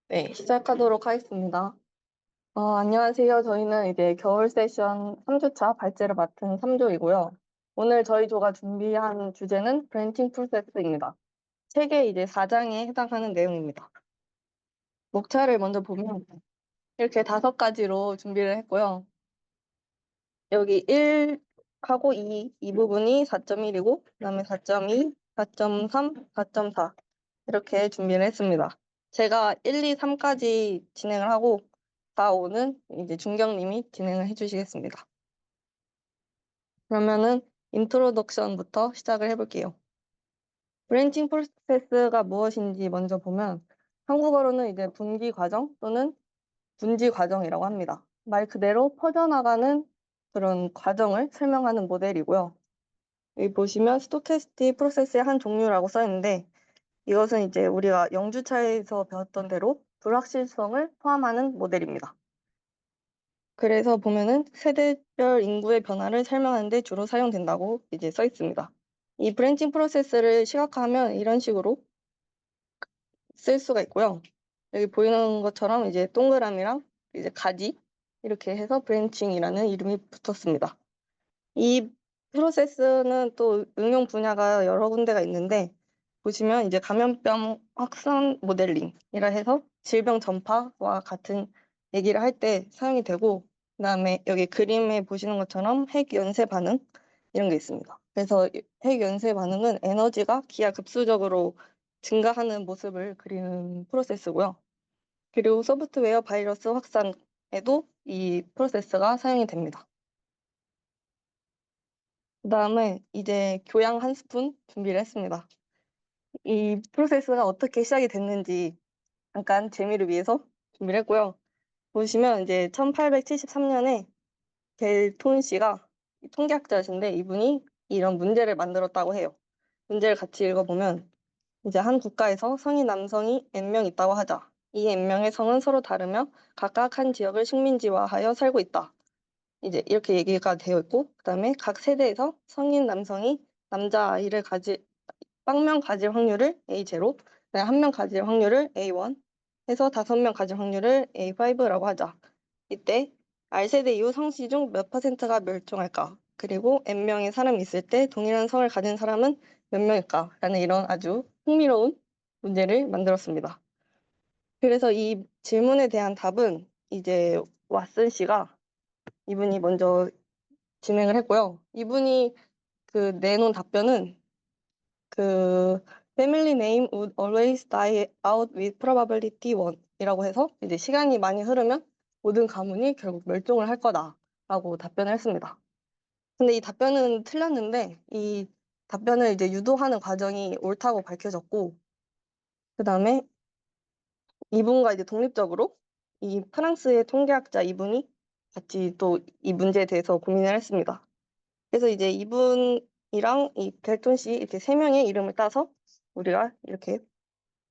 네, 시작하도록 하겠습니다. 안녕하세요. 저희는 이제 겨울 세션 3주차 발제를 맡은 3조이고요. 오늘 저희 조가 준비한 주제는 브랜칭 프로세스입니다. 책의 이제 4장에 해당하는 내용입니다. 목차를 먼저 보면 이렇게 5가지로 준비를 했고요. 여기 1하고 2 부분이 4.1이고 그다음에 4.2, 4.3, 4.4 이렇게 준비를 했습니다. 제가 1, 2, 3까지 진행을 하고 4, 5는 이제 준경님이 진행을 해주시겠습니다. 그러면은 인트로덕션부터 시작을 해볼게요. 브랜칭 프로세스가 무엇인지 먼저 보면 한국어로는 이제 분기 과정 또는 분지 과정이라고 합니다. 말 그대로 퍼져나가는 그런 과정을 설명하는 모델이고요. 여기 보시면 스토캐스틱 프로세스의 한 종류라고 써있는데 이것은 이제 우리가 영주차에서 배웠던 대로 불확실성을 포함하는 모델입니다. 그래서 보면은 세대별 인구의 변화를 설명하는 데 주로 사용된다고 이제 써 있습니다. 이 브랜칭 프로세스를 시각화하면 이런 식으로 쓸 수가 있고요. 여기 보이는 것처럼 이제 동그라미랑 이제 가지 이렇게 해서 브랜칭이라는 이름이 붙었습니다. 이 프로세스는 또 응용 분야가 여러 군데가 있는데 보시면 이제 감염병 확산 모델링이라 해서 질병 전파와 같은 얘기를 할 때 사용이 되고 그다음에 여기 그림에 보시는 것처럼 핵 연쇄 반응 이런 게 있습니다. 그래서 핵 연쇄 반응은 에너지가 기하급수적으로 증가하는 모습을 그리는 프로세스고요. 그리고 소프트웨어 바이러스 확산에도 이 프로세스가 사용이 됩니다. 그다음에 이제 교양 한 스푼 준비를 했습니다. 이 프로세스가 어떻게 시작이 됐는지 잠깐 재미를 위해서 준비를 했고요. 보시면 이제 1873년에 겔톤 씨가 통계학자신데 이분이 이런 문제를 만들었다고 해요. 문제를 같이 읽어보면 이제 한 국가에서 성인 남성이 N명 있다고 하자. 이 N명의 성은 서로 다르며 각각 한 지역을 식민지화하여 살고 있다. 이제 이렇게 얘기가 되어 있고 그다음에 각 세대에서 성인 남성이 남자 아이를 빵명 가질 확률을 A0, 한 명 가질 확률을 A1 해서 5명 가질 확률을 A5라고 하자. 이때 R세대 이후 성씨 중 몇 퍼센트가 멸종할까? 그리고 N명의 사람이 있을 때 동일한 성을 가진 사람은 몇 명일까? 라는 이런 아주 흥미로운 문제를 만들었습니다. 그래서 이 질문에 대한 답은 이제 왓슨 씨가 이분이 먼저 진행을 했고요. 이분이 그 내놓은 답변은 그 family name would always die out with probability 1이라고 해서 이제 시간이 많이 흐르면 모든 가문이 결국 멸종을 할 거다라고 답변을 했습니다. 근데 이 답변은 틀렸는데 이 답변을 이제 유도하는 과정이 옳다고 밝혀졌고 그다음에 이분과 이제 독립적으로 이 프랑스의 통계학자 이분이 같이 또 이 문제에 대해서 고민을 했습니다. 그래서 이제 이분이랑 이 델톤 씨 이렇게 세 명의 이름을 따서 우리가 이렇게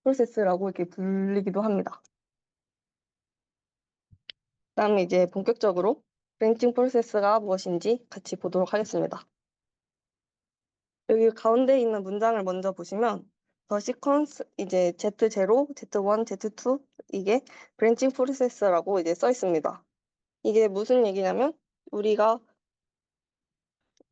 프로세스라고 이렇게 불리기도 합니다. 그다음에 이제 본격적으로 브랜칭 프로세스가 무엇인지 같이 보도록 하겠습니다. 여기 가운데 있는 문장을 먼저 보시면 the sequence 이제 Z0, Z1, Z2 이게 브랜칭 프로세스라고 이제 써 있습니다. 이게 무슨 얘기냐면 우리가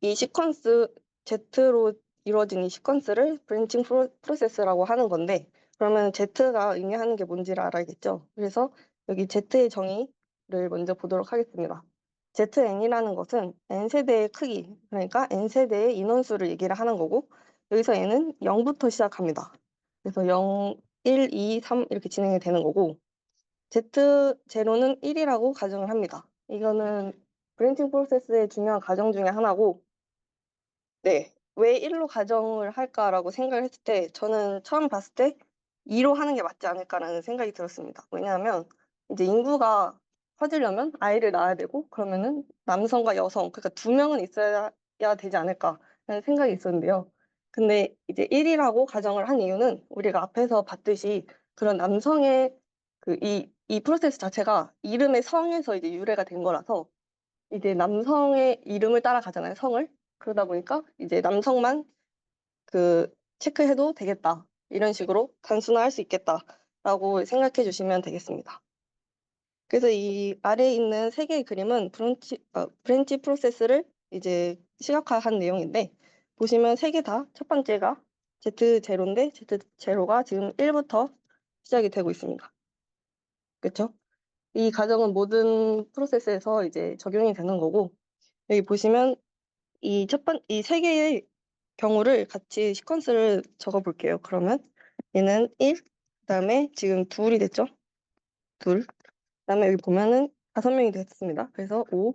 이 시퀀스 Z로 이루어진 이 시퀀스를 브랜칭 프로세스라고 하는 건데 그러면 Z가 의미하는 게 뭔지를 알아야겠죠. 그래서 여기 Z의 정의를 먼저 보도록 하겠습니다. Zn이라는 것은 N세대의 크기, 그러니까 N세대의 인원수를 얘기를 하는 거고 여기서 N은 0부터 시작합니다. 그래서 0, 1, 2, 3 이렇게 진행이 되는 거고 Z0는 1이라고 가정을 합니다. 이거는 브랜칭 프로세스의 중요한 가정 중에 하나고 네. 왜 1로 가정을 할까라고 생각을 했을 때 저는 처음 봤을 때 2로 하는 게 맞지 않을까라는 생각이 들었습니다. 왜냐하면 이제 인구가 커지려면 아이를 낳아야 되고 그러면은 남성과 여성 그러니까 2명은 있어야 되지 않을까라는 생각이 있었는데요. 근데 이제 1이라고 가정을 한 이유는 우리가 앞에서 봤듯이 그런 남성의 이 프로세스 자체가 이름의 성에서 이제 유래가 된 거라서 이제 남성의 이름을 따라가잖아요, 성을. 그러다 보니까 이제 남성만 체크해도 되겠다. 이런 식으로 단순화할 수 있겠다. 라고 생각해 주시면 되겠습니다. 그래서 이 아래에 있는 세 개의 그림은 브랜치 프로세스를 이제 시각화한 내용인데, 보시면 세 개 다 첫 번째가 Z0인데 Z0가 지금 1부터 시작이 되고 있습니다. 그쵸? 이 과정은 모든 프로세스에서 이제 적용이 되는 거고, 여기 보시면 이 세 개의 경우를 같이 시퀀스를 적어 볼게요. 그러면 얘는 1, 그다음에 지금 2이 됐죠? 2. 그다음에 여기 보면은 5명이 됐습니다. 그래서 5,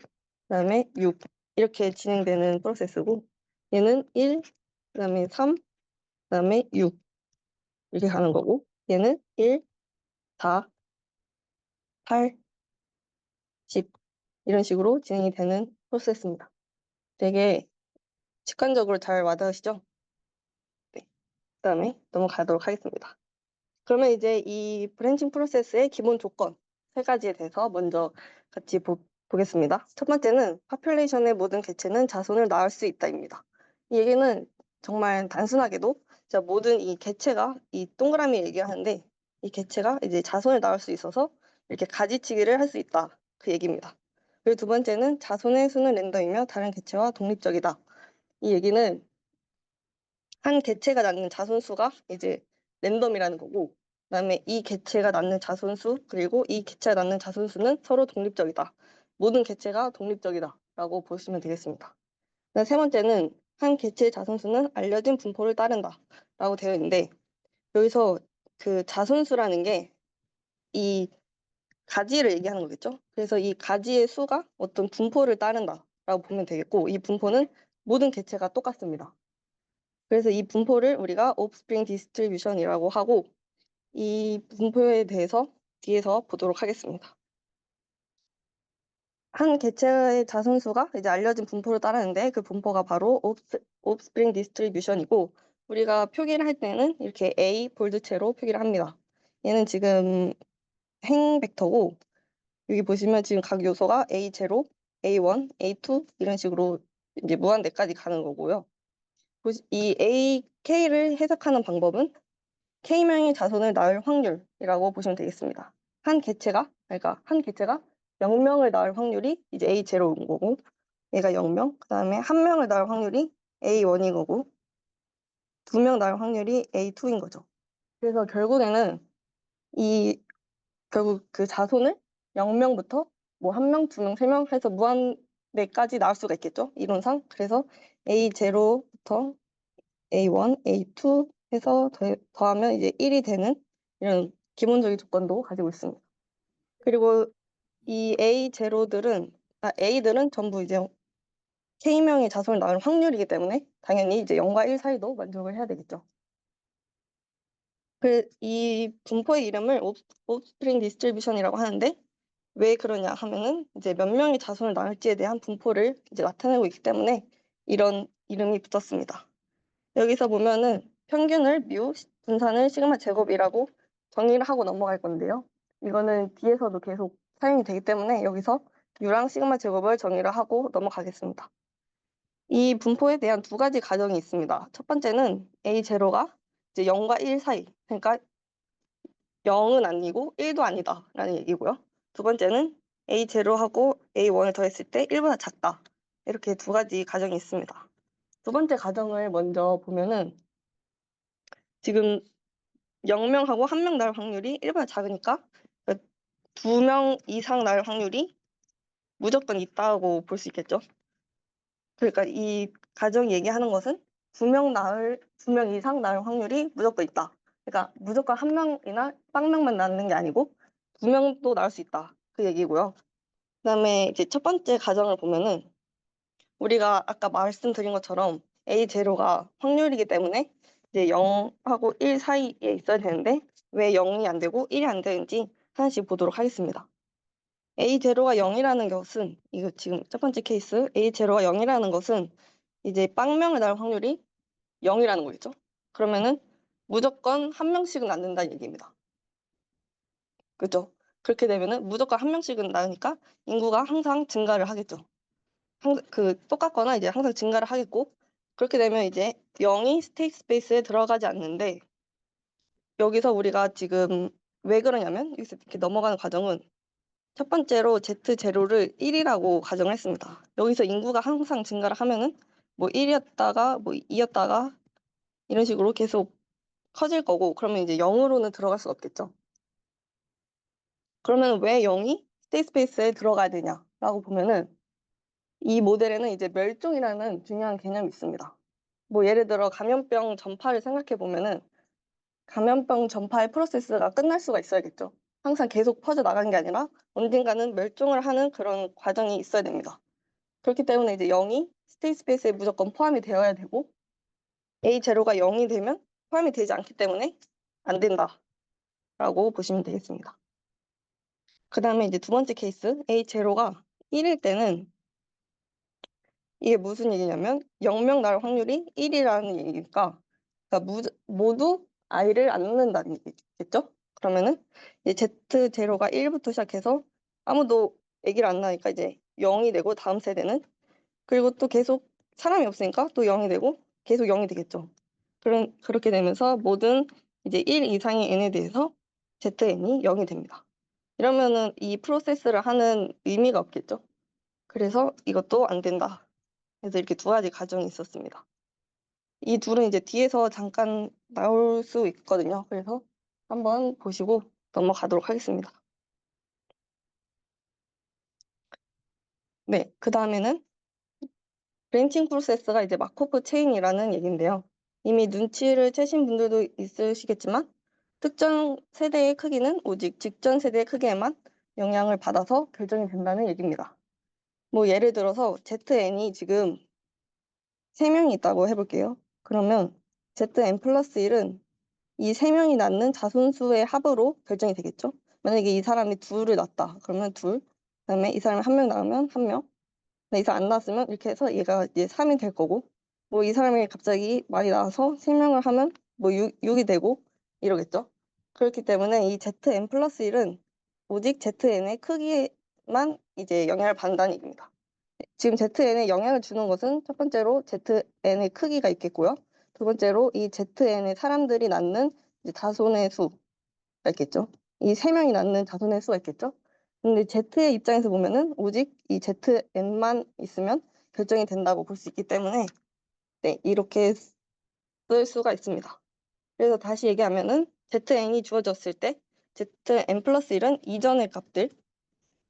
그다음에 6 이렇게 진행되는 프로세스고, 얘는 1, 그다음에 3, 그다음에 6 이렇게 가는 거고, 얘는 1, 4, 8, 10 이런 식으로 진행이 되는 프로세스입니다. 되게 직관적으로 잘 와닿으시죠? 네. 그다음에 넘어가도록 하겠습니다. 그러면 이제 이 브랜칭 프로세스의 기본 조건 세 가지에 대해서 먼저 같이 보겠습니다. 첫 번째는 파퓰레이션의 모든 개체는 자손을 낳을 수 있다입니다. 이 얘기는 정말 단순하게도 모든 이 개체가 이 동그라미 얘기하는데, 이 개체가 이제 자손을 낳을 수 있어서 이렇게 가지치기를 할 수 있다, 그 얘기입니다. 그리고 두 번째는 자손의 수는 랜덤이며 다른 개체와 독립적이다. 이 얘기는 한 개체가 낳는 자손수가 이제 랜덤이라는 거고, 그다음에 이 개체가 낳는 자손수 그리고 이 개체가 낳는 자손수는 서로 독립적이다. 모든 개체가 독립적이다라고 보시면 되겠습니다. 세 번째는 한 개체의 자손수는 알려진 분포를 따른다라고 되어 있는데, 여기서 그 자손수라는 게 이 가지를 얘기하는 거겠죠. 그래서 이 가지의 수가 어떤 분포를 따른다라고 보면 되겠고, 이 분포는 모든 개체가 똑같습니다. 그래서 이 분포를 우리가 offspring distribution이라고 하고, 이 분포에 대해서 뒤에서 보도록 하겠습니다. 한 개체의 자손수가 이제 알려진 분포를 따르는데, 그 분포가 바로 offspring distribution이고, 우리가 표기를 할 때는 이렇게 A 볼드체로 표기를 합니다. 얘는 지금 행 벡터고, 여기 보시면 지금 각 요소가 A0, A1, A2 이런 식으로 이제 무한대까지 가는 거고요. 이 AK를 해석하는 방법은 K명의 자손을 낳을 확률이라고 보시면 되겠습니다. 그러니까 한 개체가 0명을 낳을 확률이 이제 A0인 거고, 얘가 0명, 그 다음에 1명을 낳을 확률이 A1인 거고, 2명 낳을 확률이 A2인 거죠. 그래서 결국에는 결국 그 자손을 0명부터 뭐 1명, 2명, 3명 해서 무한대까지 낳을 수가 있겠죠, 이론상. 그래서 A0부터 A1, A2 해서 더하면 이제 1이 되는 이런 기본적인 조건도 가지고 있습니다. 그리고 이 A들은 전부 이제 K명의 자손을 낳을 확률이기 때문에 당연히 이제 0과 1 사이도 만족을 해야 되겠죠. 이 분포의 이름을 offspring distribution이라고 하는데, 왜 그러냐 하면은 이제 몇 명의 자손을 낳을지에 대한 분포를 이제 나타내고 있기 때문에 이런 이름이 붙었습니다. 여기서 보면은 평균을 뮤, 분산을 시그마 제곱이라고 정의를 하고 넘어갈 건데요. 이거는 뒤에서도 계속 사용이 되기 때문에 여기서 뮤랑 시그마 제곱을 정의를 하고 넘어가겠습니다. 이 분포에 대한 두 가지 가정이 있습니다. 첫 번째는 A0가 이제 0과 1 사이, 그러니까 0은 아니고 1도 아니다라는 얘기고요. 두 번째는 A0하고 A1을 더했을 때 1보다 작다. 이렇게 두 가지 가정이 있습니다. 두 번째 가정을 먼저 보면은 지금 0명하고 1명 낳을 확률이 1보다 작으니까 2명 이상 낳을 확률이 무조건 있다고 볼 수 있겠죠. 그러니까 이 가정이 얘기하는 것은 2명 이상 낳을 확률이 무조건 있다. 그러니까 무조건 1명이나 빵명만 낳는 게 아니고 2명도 낳을 수 있다, 그 얘기고요. 그다음에 이제 첫 번째 가정을 보면은 우리가 아까 말씀드린 것처럼 A0가 확률이기 때문에 이제 0하고 1 사이에 있어야 되는데, 왜 0이 안 되고 1이 안 되는지 하나씩 보도록 하겠습니다. A0가 0이라는 것은, 이거 지금 첫 번째 케이스 A0가 0이라는 것은 이제 빵명을 낳을 확률이 0이라는 거겠죠. 그러면은 무조건 1명씩은 낳는다는 얘기입니다. 그죠? 그렇게 되면은 무조건 1명씩은 낳으니까 인구가 항상 증가를 하겠죠. 똑같거나 이제 항상 증가를 하겠고, 그렇게 되면 이제 0이 스테이트 스페이스에 들어가지 않는데, 여기서 우리가 지금 왜 그러냐면 여기서 이렇게 넘어가는 과정은 첫 번째로 Z0를 1이라고 가정을 했습니다. 여기서 인구가 항상 증가를 하면은 뭐 1이었다가 뭐 2였다가 이런 식으로 계속 커질 거고, 그러면 이제 0으로는 들어갈 수가 없겠죠. 그러면 왜 0이 스테이트 스페이스에 들어가야 되냐라고 보면은 이 모델에는 이제 멸종이라는 중요한 개념이 있습니다. 뭐 예를 들어 감염병 전파를 생각해 보면은 감염병 전파의 프로세스가 끝날 수가 있어야겠죠. 항상 계속 퍼져나가는 게 아니라 언젠가는 멸종을 하는 그런 과정이 있어야 됩니다. 그렇기 때문에 이제 0이 스테이트 스페이스에 무조건 포함이 되어야 되고, A0가 0이 되면 포함이 되지 않기 때문에 안 된다라고 보시면 되겠습니다. 그 다음에 이제 두 번째 케이스, A0가 1일 때는 이게 무슨 얘기냐면 0명 날 확률이 1이라는 얘기니까, 그러니까 모두 i를 안 낳는다는 얘기겠죠? 그러면은 이제 Z0가 1부터 시작해서 아무도 아기를 안 낳으니까 이제 0이 되고, 다음 세대는, 그리고 또 계속 사람이 없으니까 또 0이 되고 계속 0이 되겠죠. 그렇게 되면서 모든 이제 1 이상의 n에 대해서 zn이 0이 됩니다. 이러면은 이 프로세스를 하는 의미가 없겠죠. 그래서 이것도 안 된다. 그래서 이렇게 두 가지 가정이 있었습니다. 이 둘은 이제 뒤에서 잠깐 나올 수 있거든요. 그래서 한번 보시고 넘어가도록 하겠습니다. 네, 그 다음에는 브랜칭 프로세스가 이제 마코프 체인이라는 얘기인데요. 이미 눈치를 채신 분들도 있으시겠지만 특정 세대의 크기는 오직 직전 세대의 크기에만 영향을 받아서 결정이 된다는 얘기입니다. 뭐 예를 들어서 ZN이 지금 3명이 있다고 해볼게요. 그러면 ZN 플러스 1은 이 3명이 낳는 자손수의 합으로 결정이 되겠죠. 만약에 이 사람이 둘을 낳았다. 그러면 둘. 그다음에 이 사람이 1명 낳으면 1명. 이 사람 안 낳았으면 이렇게 해서 얘가 이제 3이 될 거고, 뭐 이 사람이 갑자기 많이 낳아서 3명을 하면 뭐 6이 되고 이러겠죠. 그렇기 때문에 이 ZN 플러스 1은 오직 ZN의 크기에만 이제 영향을 받는다는 얘기입니다. 지금 ZN에 영향을 주는 것은 첫 번째로 ZN의 크기가 있겠고요. 두 번째로 이 ZN의 사람들이 낳는 이제 자손의 수가 있겠죠. 이 3명이 낳는 자손의 수가 있겠죠. 근데 Z의 입장에서 보면은 오직 이 ZN만 있으면 결정이 된다고 볼 수 있기 때문에 네, 이렇게 쓸 수가 있습니다. 그래서 다시 얘기하면은 ZN이 주어졌을 때 ZN 플러스 1은 이전의 값들,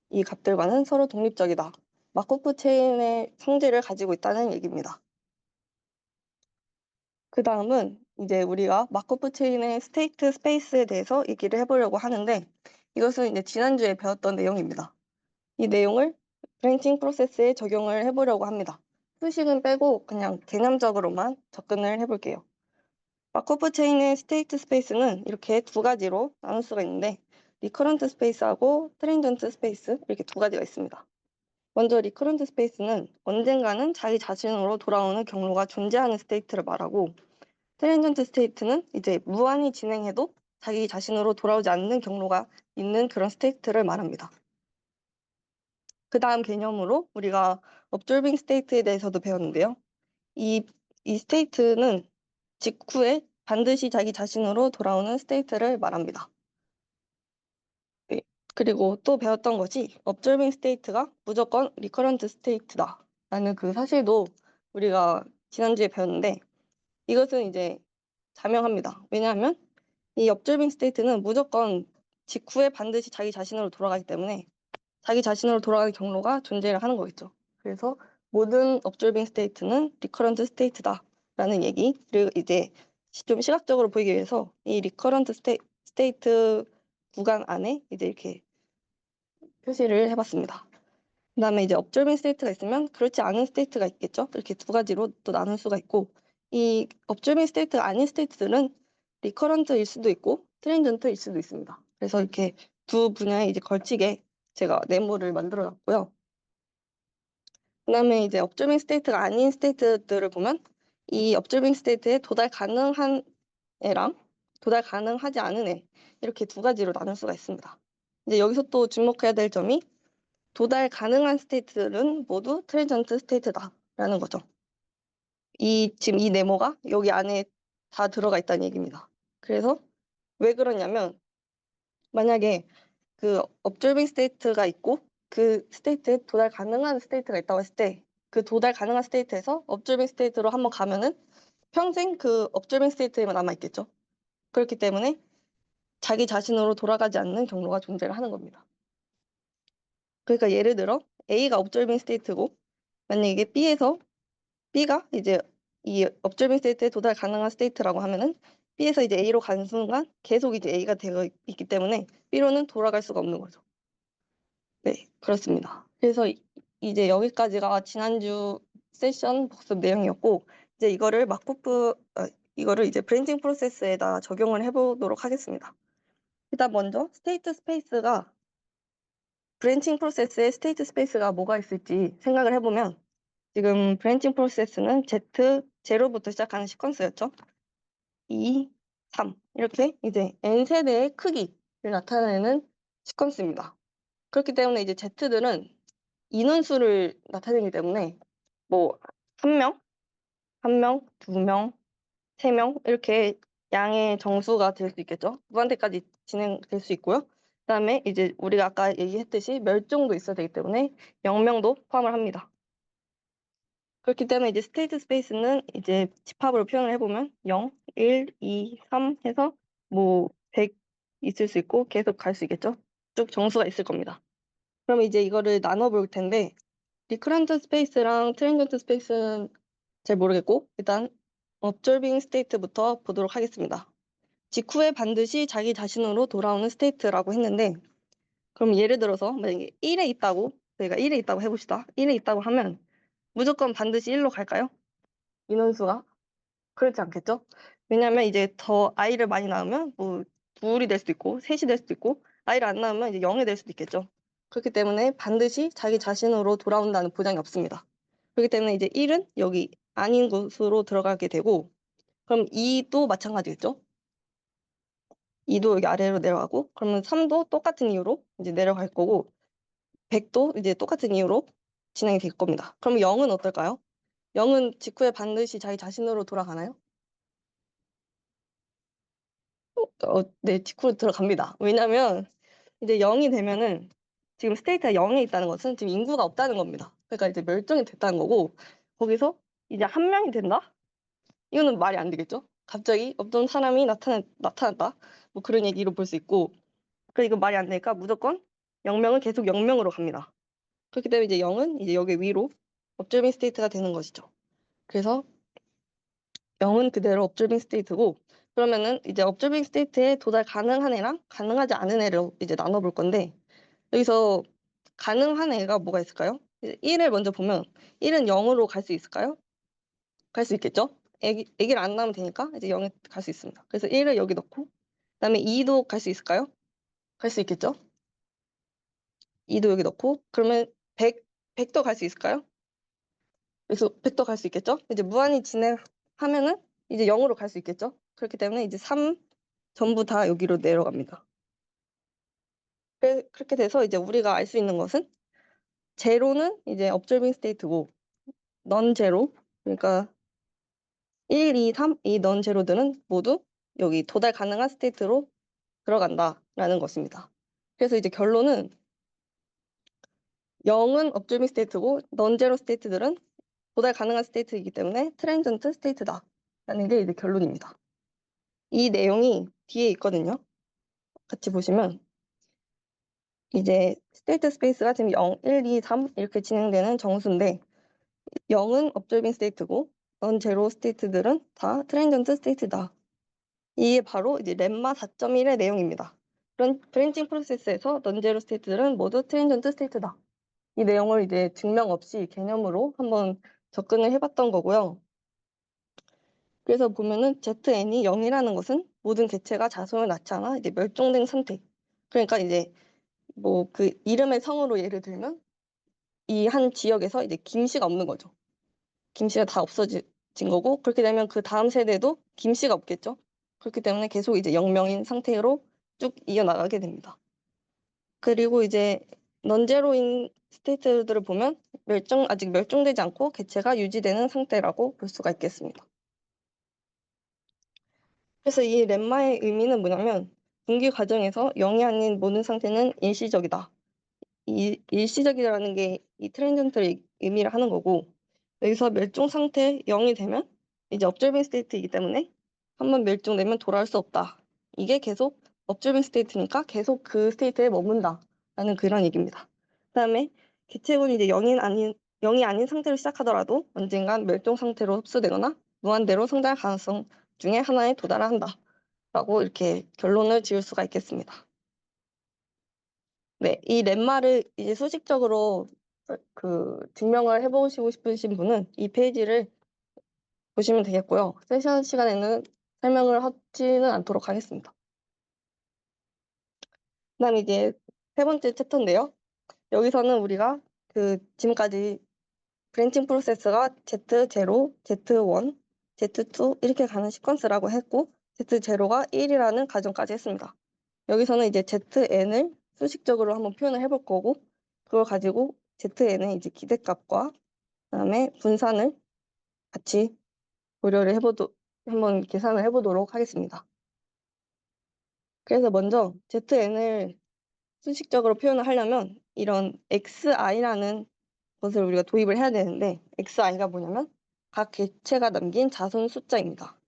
이 값들과는 서로 독립적이다. 마코프 체인의 성질을 가지고 있다는 얘기입니다. 그 다음은 이제 우리가 마코프 체인의 스테이트 스페이스에 대해서 얘기를 해보려고 하는데, 이것은 이제 지난주에 배웠던 내용입니다. 이 내용을 브랜칭 프로세스에 적용을 해보려고 합니다. 수식은 빼고 그냥 개념적으로만 접근을 해볼게요. 마코프 체인의 스테이트 스페이스는 이렇게 두 가지로 나눌 수가 있는데, 리커런트 스페이스하고 트랜전트 스페이스, 이렇게 두 가지가 있습니다. 먼저 리커런트 스페이스는 언젠가는 자기 자신으로 돌아오는 경로가 존재하는 스테이트를 말하고, 트랜전트 스테이트는 이제 무한히 진행해도 자기 자신으로 돌아오지 않는 경로가 있는 그런 스테이트를 말합니다. 그 다음 개념으로 우리가 observing state에 대해서도 배웠는데요. 이 스테이트는 직후에 반드시 자기 자신으로 돌아오는 스테이트를 말합니다. 네. 그리고 또 배웠던 것이 observing state가 무조건 recurrent state다 라는 그 사실도 우리가 지난주에 배웠는데, 이것은 이제 자명합니다. 왜냐하면 이 observing state는 무조건 직후에 반드시 자기 자신으로 돌아가기 때문에 자기 자신으로 돌아가는 경로가 존재를 하는 거겠죠. 그래서 모든 observing state는 recurrent state다 라는 얘기. 그리고 이제 좀 시각적으로 보이기 위해서 이 recurrent state 구간 안에 이제 이렇게 표시를 해봤습니다. 그 다음에 이제 observing state가 있으면 그렇지 않은 state가 있겠죠. 이렇게 두 가지로 또 나눌 수가 있고, 이 observing state가 아닌 state들은 recurrent일 수도 있고 transient 일 수도 있습니다. 그래서 이렇게 두 분야에 이제 걸치게 제가 네모를 만들어 놨고요. 그 다음에 이제 observing state가 아닌 state들을 보면 이 observing state에 도달 가능한 애랑 도달 가능하지 않은 애, 이렇게 두 가지로 나눌 수가 있습니다. 이제 여기서 또 주목해야 될 점이 도달 가능한 스테이트들은 모두 트랜전트 스테이트다라는 거죠. 지금 이 네모가 여기 안에 다 들어가 있다는 얘기입니다. 그래서 왜 그러냐면 만약에 그 observing state가 있고 그 스테이트에 도달 가능한 스테이트가 있다고 했을 때 그 도달 가능한 스테이트에서 observing state로 한번 가면은 평생 그 observing state에만 남아 있겠죠. 그렇기 때문에 자기 자신으로 돌아가지 않는 경로가 존재를 하는 겁니다. 그러니까 예를 들어 A가 observing state고 만약에 B가 이제 이 observing state에 도달 가능한 스테이트라고 하면은 B에서 이제 A로 가는 순간 계속 이제 A가 되어 있기 때문에 B로는 돌아갈 수가 없는 거죠. 네, 그렇습니다. 그래서 이제 여기까지가 지난주 세션 복습 내용이었고 이제 이거를 이제 브랜칭 프로세스에다 적용을 해보도록 하겠습니다. 일단 먼저 스테이트 스페이스가 브랜칭 프로세스에 스테이트 스페이스가 뭐가 있을지 생각을 해보면 지금 브랜칭 프로세스는 Z 제로부터 시작하는 시퀀스였죠. 2, 3 이렇게 이제 n 세대의 크기를 나타내는 시퀀스입니다. 그렇기 때문에 이제 Z들은 인원수를 나타내기 때문에 뭐 1명, 1명, 2명, 3명 이렇게 양의 정수가 될 수 있겠죠. 무한대까지 진행될 수 있고요. 그다음에 이제 우리가 아까 얘기했듯이 멸종도 있어야 되기 때문에 0명도 포함을 합니다. 그렇기 때문에 이제 스테이트 스페이스는 이제 집합으로 표현을 해보면 0, 1, 2, 3 해서 뭐 100 있을 수 있고 계속 갈 수 있겠죠. 쭉 정수가 있을 겁니다. 그럼 이제 이거를 나눠볼 텐데 리크런트 스페이스랑 트랜전트 스페이스는 잘 모르겠고 일단 observing state부터 보도록 하겠습니다. 직후에 반드시 자기 자신으로 돌아오는 스테이트라고 했는데 그럼 예를 들어서 만약에 1에 있다고 저희가 1에 있다고 해봅시다. 1에 있다고 하면 무조건 반드시 1로 갈까요? 인원수가? 그렇지 않겠죠? 왜냐면 이제 더 i를 많이 낳으면 뭐 둘이 될 수도 있고 셋이 될 수도 있고 i를 안 낳으면 이제 0이 될 수도 있겠죠. 그렇기 때문에 반드시 자기 자신으로 돌아온다는 보장이 없습니다. 그렇기 때문에 이제 1은 여기 아닌 곳으로 들어가게 되고 그럼 2도 마찬가지겠죠? 2도 여기 아래로 내려가고 그러면 3도 똑같은 이유로 이제 내려갈 거고 100도 이제 똑같은 이유로 진행이 될 겁니다. 그럼 0은 어떨까요? 0은 직후에 반드시 자기 자신으로 돌아가나요? 네, 직후로 들어갑니다. 왜냐면 이제 0이 되면은 지금 스테이트가 0에 있다는 것은 지금 인구가 없다는 겁니다. 그러니까 이제 멸종이 됐다는 거고 거기서 이제 한 명이 된다? 이거는 말이 안 되겠죠? 갑자기 어떤 사람이 나타났다. 뭐 그런 얘기로 볼 수 있고 그러니까 이거 말이 안 되니까 무조건 0명은 계속 0명으로 갑니다. 그렇기 때문에 이제 0은 이제 여기 위로 observing state가 되는 것이죠. 그래서 0은 그대로 observing state고 그러면은 이제 observing state에 도달 가능한 애랑 가능하지 않은 애를 이제 나눠볼 건데 여기서 가능한 애가 뭐가 있을까요? 1을 먼저 보면 1은 0으로 갈 수 있을까요? 갈 수 있겠죠? 애기를 안 낳으면 되니까 이제 0에 갈 수 있습니다. 그래서 1을 여기 넣고 그다음에 2도 갈 수 있을까요? 갈 수 있겠죠? 2도 여기 넣고 그러면 100도 갈 수 있을까요? 그래서 100도 갈 수 있겠죠? 이제 무한히 진행하면은 이제 0으로 갈 수 있겠죠? 그렇기 때문에 이제 3 전부 다 여기로 내려갑니다. 그렇게 돼서 이제 우리가 알 수 있는 것은 제로는 이제 observing state고 non 제로 그러니까 1, 2, 3 이 non 제로들은 모두 여기 도달 가능한 스테이트로 들어간다라는 것입니다. 그래서 이제 결론은 0은 observing state고 non 제로 스테이트들은 도달 가능한 스테이트이기 때문에 트랜전트 스테이트다라는 게 이제 결론입니다. 이 내용이 뒤에 있거든요. 같이 보시면 이제 스테이트 스페이스가 지금 0, 1, 2, 3 이렇게 진행되는 정수인데 0은 observing state고 non 제로 스테이트들은 다 트랜전트 스테이트다. 이게 바로 이제 렘마 4.1의 내용입니다. 그런 브랜칭 프로세스에서 non 제로 스테이트들은 모두 트랜전트 스테이트다. 이 내용을 이제 증명 없이 개념으로 한번 접근을 해봤던 거고요. 그래서 보면은 ZN이 0이라는 것은 모든 개체가 자손을 낳지 않아 이제 멸종된 상태. 그러니까 이제 뭐 그 이름의 성으로 예를 들면 이 한 지역에서 이제 김씨가 없는 거죠. 김씨가 다 없어진 거고 그렇게 되면 그 다음 세대도 김씨가 없겠죠. 그렇기 때문에 계속 이제 0명인 상태로 쭉 이어나가게 됩니다. 그리고 이제 넌제로인 스테이트들을 보면 아직 멸종되지 않고 개체가 유지되는 상태라고 볼 수가 있겠습니다. 그래서 이 렘마의 의미는 뭐냐면 분기 과정에서 0이 아닌 모든 상태는 일시적이다. 이 일시적이라는 게 이 트랜전트의 의미를 하는 거고, 여기서 멸종 상태 0이 되면 이제 observing state이기 때문에 한번 멸종되면 돌아올 수 없다. 이게 계속 observing state니까 계속 그 스테이트에 머문다라는 그런 얘기입니다. 그다음에 개체군이 이제 0이 아닌 상태로 시작하더라도 언젠간 멸종 상태로 흡수되거나 무한대로 성장할 가능성 중에 하나에 도달한다라고 이렇게 결론을 지을 수가 있겠습니다. 네, 이 렘마를 이제 수식적으로 증명을 해보시고 싶으신 분은 이 페이지를 보시면 되겠고요. 세션 시간에는 설명을 하지는 않도록 하겠습니다. 그다음 이제 세 번째 챕터인데요. 여기서는 우리가 지금까지 브랜칭 프로세스가 Z0, Z1, Z2 이렇게 가는 시퀀스라고 했고 Z0가 1이라는 가정까지 했습니다. 여기서는 이제 ZN을 수식적으로 한번 표현을 해볼 거고 그걸 가지고 ZN의 이제 기대값과 그다음에 분산을 같이 고려를 한번 계산을 해보도록 하겠습니다. 그래서 먼저 ZN을 수식적으로 표현을 하려면 이런 XI라는 것을 우리가 도입을 해야 되는데 XI가 뭐냐면 각 개체가 남긴 자손 숫자입니다.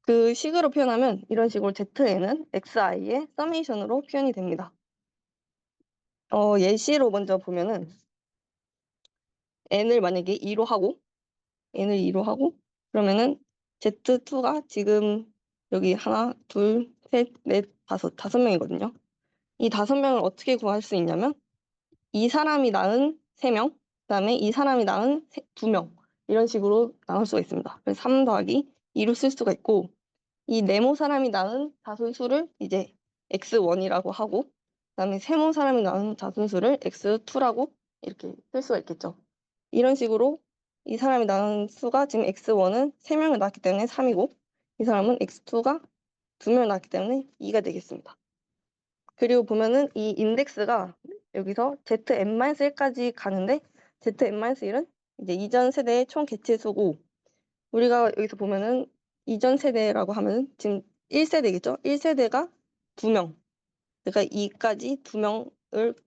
그 식으로 표현하면 이런 식으로 ZN은 XI의 서메이션으로 표현이 됩니다. 예시로 먼저 보면은 n을 만약에 2로 하고 그러면은 Z2가 지금 여기 하나, 둘, 셋, 넷, 다섯 명이거든요. 이 5명을 어떻게 구할 수 있냐면 이 사람이 낳은 3명, 그다음에 이 사람이 낳은 2명 이런 식으로 나눌 수가 있습니다. 그래서 3 더하기 2로 쓸 수가 있고 이 네모 사람이 낳은 자손수를 이제 x1이라고 하고 그다음에 세모 사람이 낳은 자손수를 x2라고 이렇게 쓸 수가 있겠죠. 이런 식으로 이 사람이 낳은 수가 지금 x1은 3명을 낳았기 때문에 3이고 이 사람은 x2가 2명을 낳았기 때문에 2가 되겠습니다. 그리고 보면은 이 인덱스가 여기서 zn-1까지 가는데 zn-1은 이제 이전 세대의 총 개체수고 우리가 여기서 보면은 이전 세대라고 하면은 지금 1세대겠죠? 1세대가 2명. 그러니까 2까지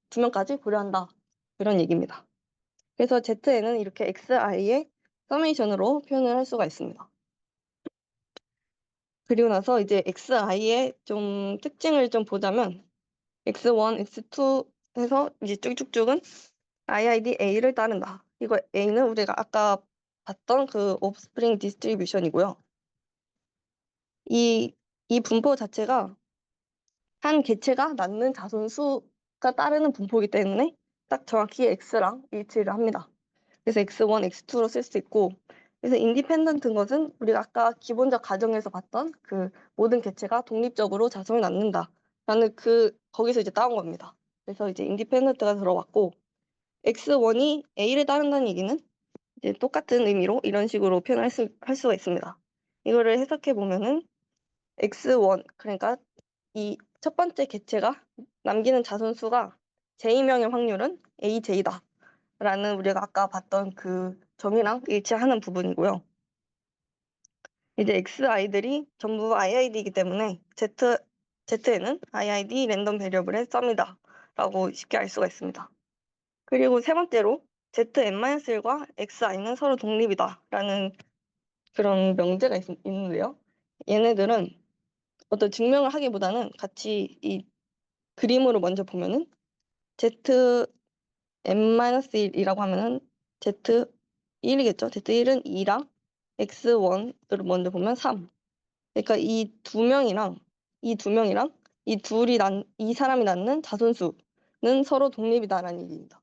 2명까지 고려한다. 그런 얘기입니다. 그래서 ZN은 이렇게 XI의 서메이션으로 표현을 할 수가 있습니다. 그리고 나서 이제 XI의 좀 특징을 좀 보자면 X1, X2 해서 이제 쭉쭉쭉은 IID A를 따른다. 이거 A는 우리가 아까 봤던 그 옵스프링 디스트리뷰션이고요. 이 분포 자체가 한 개체가 낳는 자손 수가 따르는 분포이기 때문에 딱 정확히 X랑 일치를 합니다. 그래서 X1, X2로 쓸 수 있고 그래서 인디펜던트인 것은 우리가 아까 기본적 가정에서 봤던 그 모든 개체가 독립적으로 자손을 낳는다라는 거기서 이제 따온 겁니다. 그래서 이제 인디펜던트가 들어왔고 X1이 A를 따른다는 얘기는 이제 똑같은 의미로 이런 식으로 표현할 수가 있습니다. 이거를 해석해 보면은 X1 그러니까 이 첫 번째 개체가 남기는 자손 수가 J명의 확률은 AJ다. 라는 우리가 아까 봤던 그 점이랑 일치하는 부분이고요. 이제 XI들이 전부 IID이기 때문에 ZN은 IID 랜덤 베리어블의 썸이다. 라고 쉽게 알 수가 있습니다. 그리고 세 번째로 ZN-1과 XI는 서로 독립이다. 라는 그런 명제가 있는데요. 얘네들은 어떤 증명을 하기보다는 같이 이 그림으로 먼저 보면은 n-1이라고 하면은 Z1이겠죠. Z1은 2랑 X1으로 먼저 보면 3. 그러니까 이 두 명이랑 이 사람이 낳는 자손수는 서로 독립이다라는 얘기입니다.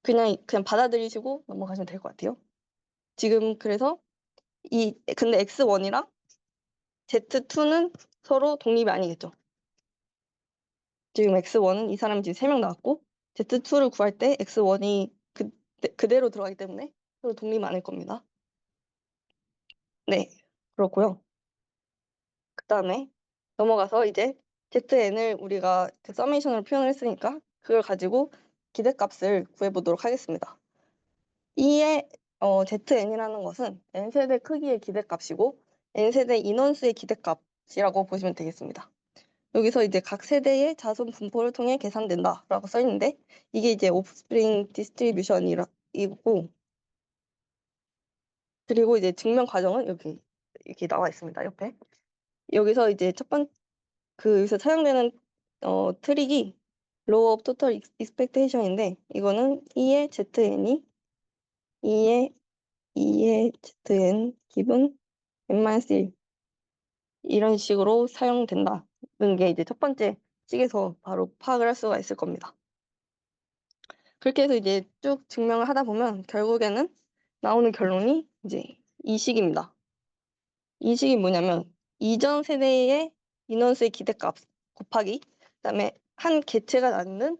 그냥 받아들이시고 넘어가시면 될 것 같아요. 지금 그래서 근데 X1이랑 Z2는 서로 독립이 아니겠죠. 지금 X1은 이 사람이 지금 3명 나왔고 Z2를 구할 때 X1이 그대로 들어가기 때문에 서로 독립 안 할 겁니다. 네, 그렇고요. 그 다음에 넘어가서 이제 ZN을 우리가 그 서메이션으로 표현을 했으니까 그걸 가지고 기대값을 구해보도록 하겠습니다. 이의 ZN이라는 것은 n세대 크기의 기대값이고 n세대 인원수의 기대값 값이라고 보시면 되겠습니다. 여기서 이제 각 세대의 자손 분포를 통해 계산된다라고 써 있는데 이게 이제 오프스프링 디스트리뷰션이고 그리고 이제 증명 과정은 여기 이렇게 나와 있습니다. 옆에. 여기서 이제 여기서 사용되는 트릭이 Law of Total Expectation인데 이거는 E의 ZN이 E의 ZN 기분 n-1 이런 식으로 사용된다는 게 이제 첫 번째 식에서 바로 파악을 할 수가 있을 겁니다. 그렇게 해서 이제 쭉 증명을 하다 보면 결국에는 나오는 결론이 이제 이 식입니다. 이 식이 뭐냐면 이전 세대의 인원수의 기대값 곱하기 그다음에 한 개체가 낳는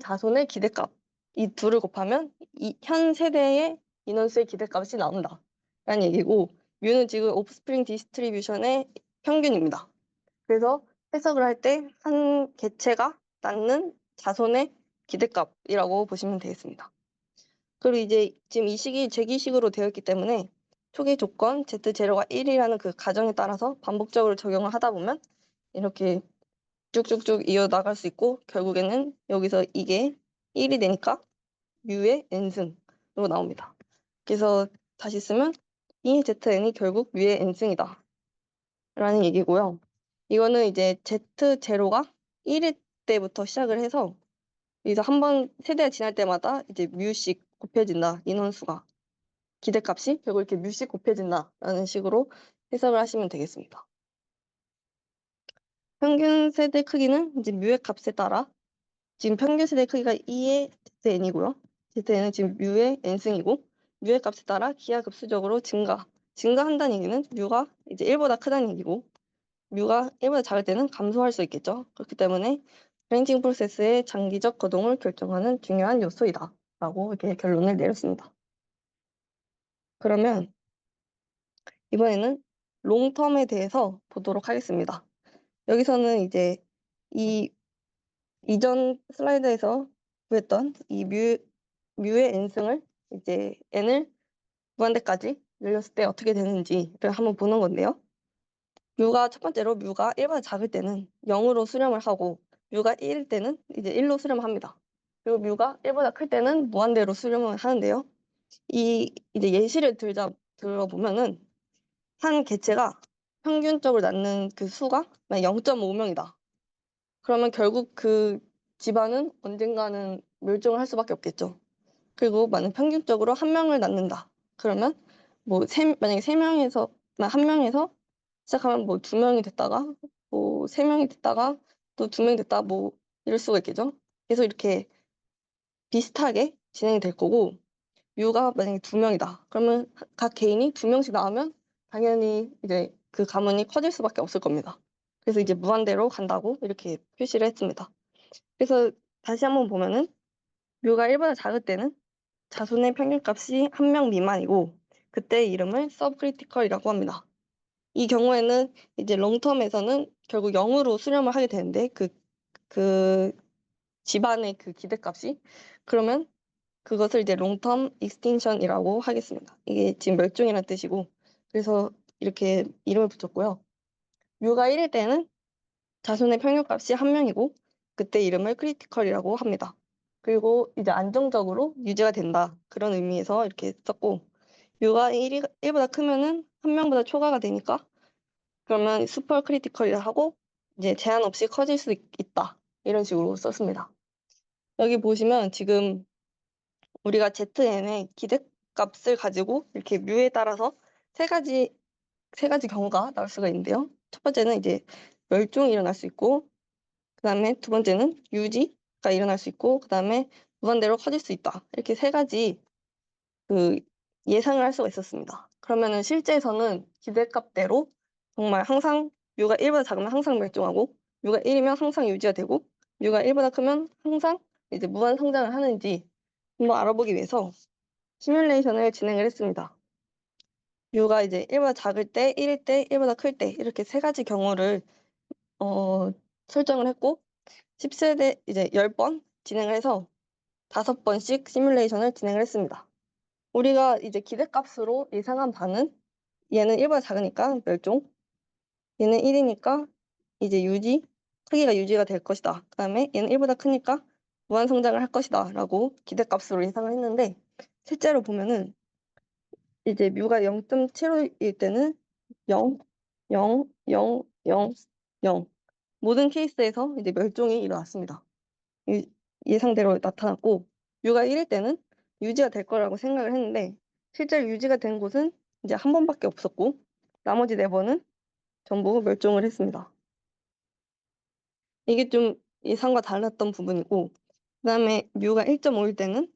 자손의 기대값 이 둘을 곱하면 현 세대의 인원수의 기대값이 나온다 라는 얘기고 뮤는 지금 오프스프링 디스트리뷰션의 평균입니다. 그래서 해석을 할 때 한 개체가 낳는 자손의 기대값이라고 보시면 되겠습니다. 그리고 이제 지금 이 식이 재기식으로 되어 있기 때문에 초기 조건 Z0가 1이라는 그 가정에 따라서 반복적으로 적용을 하다 보면 이렇게 쭉쭉쭉 이어나갈 수 있고 결국에는 여기서 이게 1이 되니까 뮤의 n승으로 나옵니다. 그래서 다시 쓰면 이 ZN이 결국 뮤의 n승이다 라는 얘기고요. 이거는 이제 Z0가 1일 때부터 시작을 해서 여기서 한번 세대가 지날 때마다 이제 뮤씩 곱해진다 인원수가 기대값이 결국 이렇게 뮤씩 곱해진다라는 식으로 해석을 하시면 되겠습니다. 평균 세대 크기는 이제 뮤의 값에 따라 지금 평균 세대 크기가 2의 ZN이고요. ZN은 지금 뮤의 n승이고 뮤의 값에 따라 기하급수적으로 증가한다는 얘기는 뮤가 이제 1보다 크다는 얘기고 뮤가 1보다 작을 때는 감소할 수 있겠죠. 그렇기 때문에 브랜칭 프로세스의 장기적 거동을 결정하는 중요한 요소이다 라고 이렇게 결론을 내렸습니다. 그러면 이번에는 롱텀에 대해서 보도록 하겠습니다. 여기서는 이제 이 이전 슬라이드에서 구했던 이 뮤의 n승을 이제 n을 무한대까지 늘렸을 때 어떻게 되는지를 한번 보는 건데요. 첫 번째로 뮤가 1보다 작을 때는 0으로 수렴을 하고 뮤가 1일 때는 이제 1로 수렴을 합니다. 그리고 뮤가 1보다 클 때는 무한대로 수렴을 하는데요. 이제 예시를 들어보면은 한 개체가 평균적으로 낳는 그 수가 0.5명이다. 그러면 결국 그 집안은 언젠가는 멸종을 할 수밖에 없겠죠. 그리고 평균적으로 한 명을 낳는다. 그러면 만약에 한 명에서 시작하면 두 명이 됐다가 세 명이 됐다가 또 두 명이 됐다가 이럴 수가 있겠죠. 그래서 이렇게 비슷하게 진행이 될 거고 뮤가 만약에 두 명이다. 그러면 각 개인이 두 명씩 나오면 당연히 이제 그 가문이 커질 수밖에 없을 겁니다. 그래서 이제 무한대로 간다고 이렇게 표시를 했습니다. 그래서 다시 한번 보면은 뮤가 1보다 작을 때는 자손의 평균값이 1명 미만이고 그때 이름을 서브크리티컬이라고 합니다. 이 경우에는 이제 롱텀에서는 결국 0으로 수렴을 하게 되는데 그 집안의 그 기대값이 그러면 그것을 이제 롱텀 익스틴션이라고 하겠습니다. 이게 지금 멸종이라는 뜻이고 그래서 이렇게 이름을 붙였고요. 뮤가 1일 때는 자손의 평균값이 1명이고 그때 이름을 크리티컬이라고 합니다. 그리고 이제 안정적으로 유지가 된다. 그런 의미에서 이렇게 썼고 뮤가 1보다 크면은 1명보다 초과가 되니까 그러면 슈퍼 크리티컬이라 하고 이제 제한 없이 커질 수 있다. 이런 식으로 썼습니다. 여기 보시면 지금 우리가 ZN의 기대값을 가지고 이렇게 뮤에 따라서 세 가지 경우가 나올 수가 있는데요. 첫 번째는 이제 멸종이 일어날 수 있고 그다음에 두 번째는 유지가 일어날 수 있고 그다음에 무한대로 커질 수 있다. 이렇게 세 가지 그 예상을 할 수가 있었습니다. 그러면은 실제에서는 기대값대로 정말 항상 뮤가 1보다 작으면 항상 멸종하고 뮤가 1이면 항상 유지가 되고 뮤가 1보다 크면 항상 이제 무한 성장을 하는지 한번 알아보기 위해서 시뮬레이션을 진행을 했습니다. 뮤가 이제 1보다 작을 때, 1일 때, 1보다 클 때 이렇게 세 가지 경우를 설정을 했고 10세대 이제 10번 진행을 해서 5번씩 시뮬레이션을 진행을 했습니다. 우리가 이제 기대값으로 예상한 바는 얘는 1보다 작으니까 멸종, 얘는 1이니까 이제 크기가 유지가 될 것이다. 그다음에 얘는 1보다 크니까 무한 성장을 할 것이다. 라고 기대값으로 예상을 했는데 실제로 보면은 이제 뮤가 0.75일 때는 0, 0, 0, 0, 0 모든 케이스에서 이제 멸종이 일어났습니다. 예상대로 나타났고 뮤가 1일 때는 유지가 될 거라고 생각을 했는데 실제로 유지가 된 곳은 이제 한 번밖에 없었고 나머지 4번은 전부 멸종을 했습니다. 이게 좀 예상과 달랐던 부분이고 그다음에 뮤가 1.5일 때는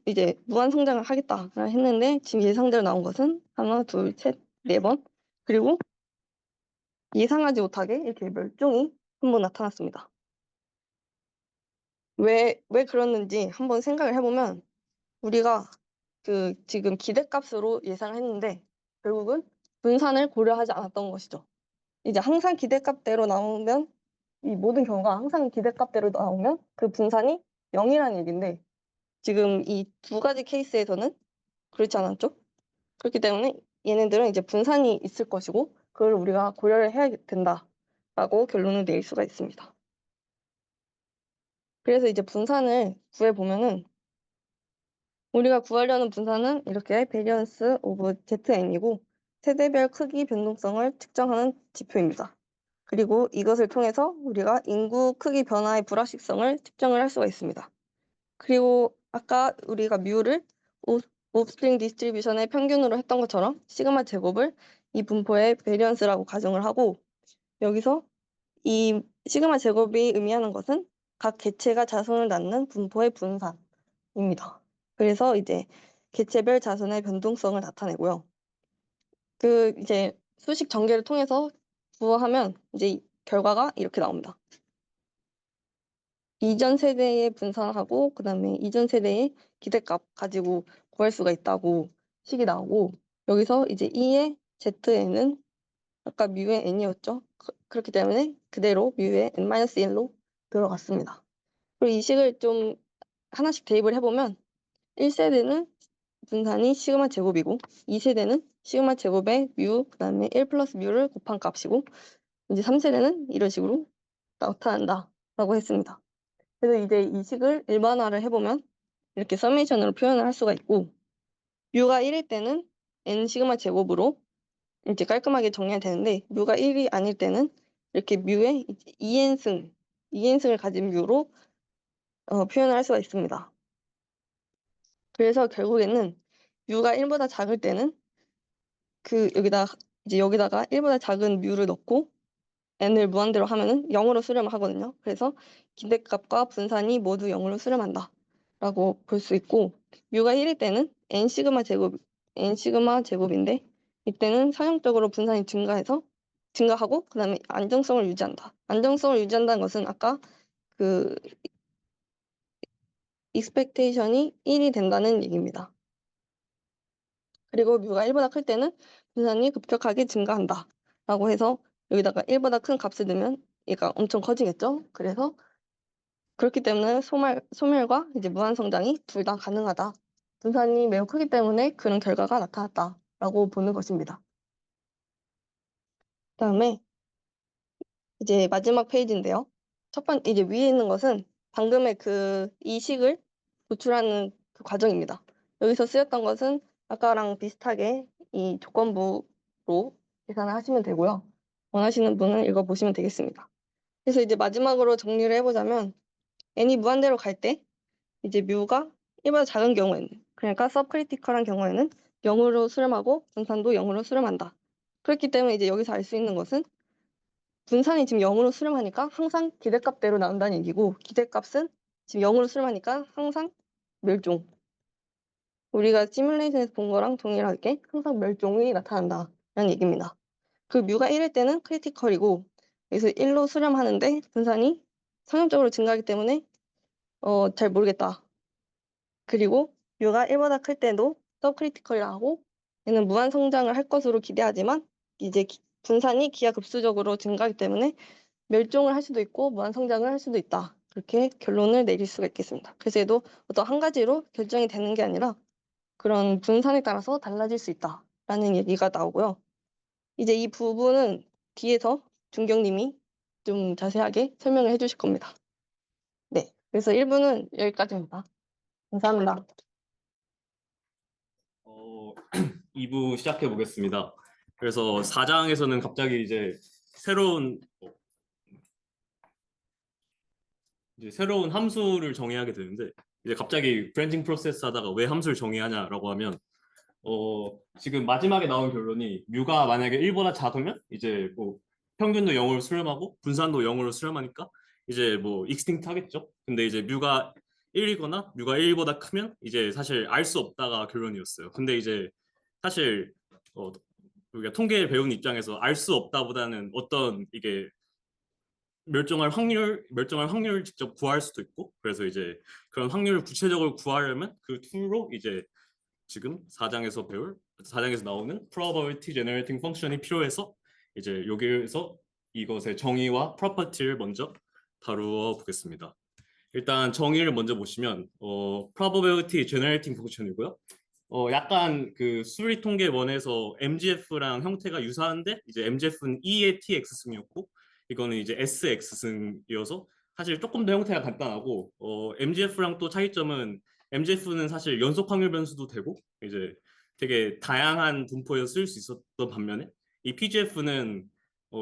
이제 무한 성장을 하겠다 했는데 지금 예상대로 나온 것은 하나, 둘, 셋, 4번 그리고 예상하지 못하게 이렇게 멸종이 한 번 나타났습니다. 왜 그랬는지 한번 생각을 해보면 우리가 지금 기대값으로 예상을 했는데 결국은 분산을 고려하지 않았던 것이죠. 이제 항상 기대값대로 나오면 이 모든 경우가 항상 기대값대로 나오면 그 분산이 0이라는 얘기인데 지금 이 두 가지 케이스에서는 그렇지 않았죠? 그렇기 때문에 얘네들은 이제 분산이 있을 것이고 그걸 우리가 고려를 해야 된다라고 결론을 내릴 수가 있습니다. 그래서 이제 분산을 구해보면은 우리가 구하려는 분산은 이렇게 베리언스 오브 ZN이고 세대별 크기 변동성을 측정하는 지표입니다. 그리고 이것을 통해서 우리가 인구 크기 변화의 불확실성을 측정을 할 수가 있습니다. 그리고 아까 우리가 뮤를 옵스트링 디스트리뷰션의 평균으로 했던 것처럼 시그마 제곱을 이 분포의 베리언스라고 가정을 하고 여기서 이 시그마 제곱이 의미하는 것은 각 개체가 자손을 낳는 분포의 분산입니다. 그래서 이제 개체별 자손의 변동성을 나타내고요. 이제 수식 전개를 통해서 부호하면 이제 결과가 이렇게 나옵니다. 이전 세대에 분산하고 그다음에 이전 세대의 기대값 가지고 구할 수가 있다고 식이 나오고 여기서 이제 E의 ZN은 아까 뮤의 N이었죠. 그렇기 때문에 그대로 뮤의 N-1로 들어갔습니다. 그리고 이 식을 좀 하나씩 대입을 해보면 1세대는 분산이 시그마 제곱이고 2세대는 시그마 제곱에 뮤 그다음에 1 플러스 뮤를 곱한 값이고 이제 3세대는 이런 식으로 나타난다라고 했습니다. 그래서 이제 이 식을 일반화를 해보면 이렇게 서메이션으로 표현을 할 수가 있고 뮤가 1일 때는 n 시그마 제곱으로 이제 깔끔하게 정리가 되는데 뮤가 1이 아닐 때는 이렇게 뮤의 2n승을 가진 뮤로 표현을 할 수가 있습니다. 그래서 결국에는 뮤가 1보다 작을 때는 여기다가 1보다 작은 뮤를 넣고 n을 무한대로 하면은 0으로 수렴을 하거든요. 그래서 기대값과 분산이 모두 0으로 수렴한다 라고 볼 수 있고 뮤가 1일 때는 n 시그마 제곱인데 이때는 상용적으로 분산이 증가하고 그다음에 안정성을 유지한다. 안정성을 유지한다는 것은 아까 그 expectation이 1이 된다는 얘기입니다. 그리고 뮤가 1보다 클 때는 분산이 급격하게 증가한다 라고 해서 여기다가 1보다 큰 값을 넣으면 얘가 엄청 커지겠죠. 그래서 그렇기 때문에 소멸과 이제 무한 성장이 둘 다 가능하다. 분산이 매우 크기 때문에 그런 결과가 나타났다라고 보는 것입니다. 그다음에 이제 마지막 페이지인데요. 이제 위에 있는 것은 방금의 이 식을 도출하는 그 과정입니다. 여기서 쓰였던 것은 아까랑 비슷하게 이 조건부로 계산을 하시면 되고요. 원하시는 분은 읽어보시면 되겠습니다. 그래서 이제 마지막으로 정리를 해보자면 n이 무한대로 갈 때 이제 뮤가 1보다 작은 경우에는 그러니까 서브크리티컬한 경우에는 0으로 수렴하고 분산도 0으로 수렴한다. 그렇기 때문에 이제 여기서 알 수 있는 것은 분산이 지금 0으로 수렴하니까 항상 기대값대로 나온다는 얘기고 기대값은 지금 0으로 수렴하니까 항상 멸종. 우리가 시뮬레이션에서 본 거랑 동일하게 항상 멸종이 나타난다는 얘기입니다. 그 뮤가 1일 때는 크리티컬이고 여기서 1로 수렴하는데 분산이 상용적으로 증가하기 때문에 잘 모르겠다. 그리고 뮤가 1보다 클 때도 서브크리티컬이라고 얘는 무한 성장을 할 것으로 기대하지만 이제 분산이 기하급수적으로 증가하기 때문에 멸종을 할 수도 있고 무한 성장을 할 수도 있다. 그렇게 결론을 내릴 수가 있겠습니다. 그래서 얘도 어떤 한 가지로 결정이 되는 게 아니라 그런 분산에 따라서 달라질 수 있다라는 얘기가 나오고요. 이제 이 부분은 뒤에서 준경님이 좀 자세하게 설명을 해주실 겁니다. 네, 그래서 1부는 여기까지입니다. 감사합니다. 2부 시작해 보겠습니다. 그래서 4장에서는 갑자기 이제 새로운 함수를 정의하게 되는데, 이제 갑자기 브랜칭 프로세스 하다가 왜 함수를 정의하냐라고 하면, 지금 마지막에 나온 결론이 뮤가 만약에 1보다 작으면 이제 뭐 평균도 0으로 수렴하고 분산도 0으로 수렴하니까 이제 뭐 익스팅트 하겠죠. 근데 이제 뮤가 1이거나 뮤가 1보다 크면 이제 사실 알 수 없다가 결론이었어요. 근데 이제 사실 우리가 통계를 배우는 입장에서 알 수 없다보다는 어떤 이게 멸종할 확률을 직접 구할 수도 있고, 그래서 이제 그런 확률을 구체적으로 구하려면 그 툴로 이제 지금 4장에서 나오는 probability generating function이 필요해서 이제 여기에서 이것의 정의와 property를 먼저 다루어 보겠습니다. 일단 정의를 먼저 보시면 probability generating function이고요. 약간 그 수리 통계 원에서 MGF랑 형태가 유사한데 이제 MGF는 E의 TX승이었고 이거는 이제 SX승이어서 사실 조금 더 형태가 간단하고 MGF랑 또 차이점은 MGF는 사실 연속 확률 변수도 되고 이제 되게 다양한 분포에서 쓸 수 있었던 반면에 이 PGF는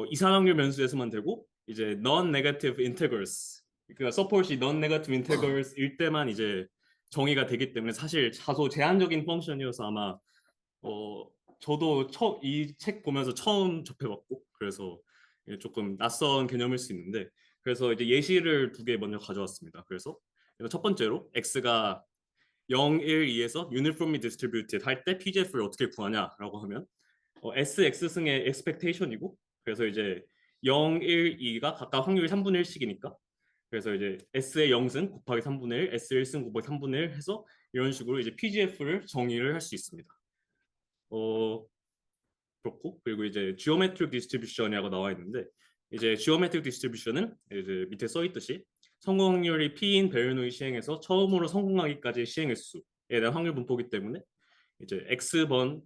이산 확률 변수에서만 되고 이제 non-negative integrals 그러니까 support이 non-negative integrals일 때만 이제 정의가 되기 때문에 사실 다소 제한적인 펑션이어서 아마 저도 이 책 보면서 처음 접해봤고 그래서 조금 낯선 개념일 수 있는데 그래서 이제 예시를 두 개 먼저 가져왔습니다. 그래서 첫 번째로 x가 0, 1, 2에서 uniformly distributed 할 때 PGF를 어떻게 구하냐라고 하면 SX승의 expectation이고 그래서 이제 0, 1, 2가 각각 확률이 3분의 1씩이니까 그래서 이제 S의 0승 곱하기 3분의 1, S 1승 곱하기 3분의 1 해서 이런 식으로 이제 PGF를 정의를 할 수 있습니다. 그렇고 그리고 이제 geometric distribution이라고 나와 있는데 이제 geometric distribution은 이제 밑에 써 있듯이 성공 확률이 P인 베르노이 시행에서 처음으로 성공하기까지 시행의 수에 대한 확률 분포이기 때문에 이제 X번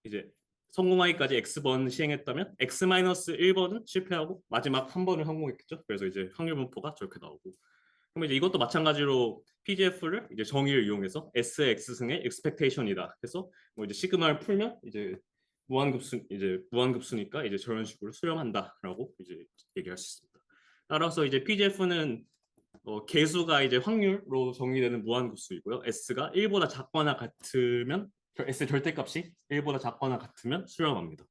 이제 성공하기까지 X번 시행했다면 X-1번은 실패하고 마지막 한 번을 성공했겠죠. 그래서 이제 확률 분포가 저렇게 나오고 그럼 이제 이것도 마찬가지로 PGF를 이제 정의를 이용해서 SX승의 expectation이다. 그래서 뭐 이제 시그마를 풀면 무한급수니까 이제 저런 식으로 수렴한다라고 이제 얘기할 수 있습니다. 따라서 이제 PGF는 개수가 이제 확률로 정의되는 무한급수이고요. S가 1보다 작거나 같으면 S 절대값이 1보다 작거나 같으면 수렴합니다.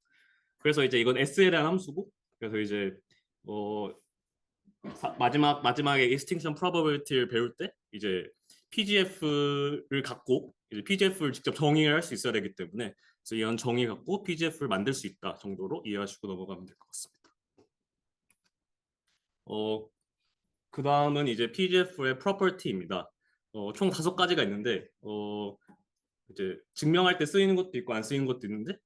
그래서 이제 이건 S에 대한 함수고 그래서 이제 마지막에 extinction probability를 배울 때 이제 PGF를 갖고 이제 PGF를 직접 정의를 할 수 있어야 되기 때문에 그래서 이런 정의 갖고 PGF를 만들 수 있다 정도로 이해하시고 넘어가면 될 것 같습니다. 그 다음은 이제 PGF의 property입니다. 총 5가지가 있는데 이제 증명할 때 쓰이는 것도 있고 안 쓰이는 것도 있는데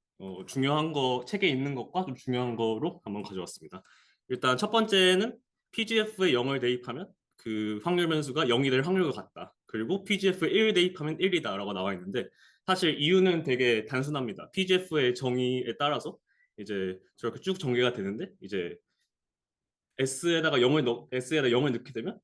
중요한 거 책에 있는 것과 좀 중요한 거로 한번 가져왔습니다. 일단 첫 번째는 PGF에 0을 대입하면 그 확률 변수가 0이 될 확률과 같다. 그리고 PGF에 1을 대입하면 1이다 라고 나와 있는데 사실 이유는 되게 단순합니다. PGF의 정의에 따라서 이제 저렇게 쭉 전개가 되는데 이제 S에다가 0을 넣게 되면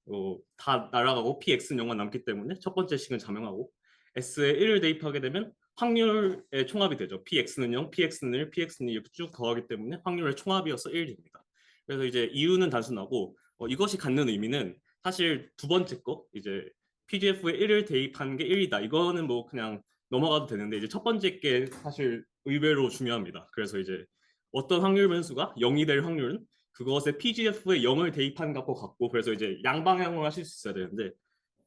다 날아가고 PX는 0만 남기 때문에 첫 번째 식은 자명하고 S에 1을 대입하게 되면 확률의 총합이 되죠. PX는 0, PX는 1, PX는 2 이렇게 쭉 더하기 때문에 확률의 총합이어서 1입니다. 그래서 이제 이유는 단순하고 이것이 갖는 의미는 사실 두 번째 거 이제 PGF에 1을 대입하는 게 1이다. 이거는 뭐 그냥 넘어가도 되는데 이제 첫 번째 게 사실 의외로 중요합니다. 그래서 이제 어떤 확률 변수가 0이 될 확률은 그것에 PGF에 0을 대입한 것과 같고 그래서 이제 양방향으로 하실 수 있어야 되는데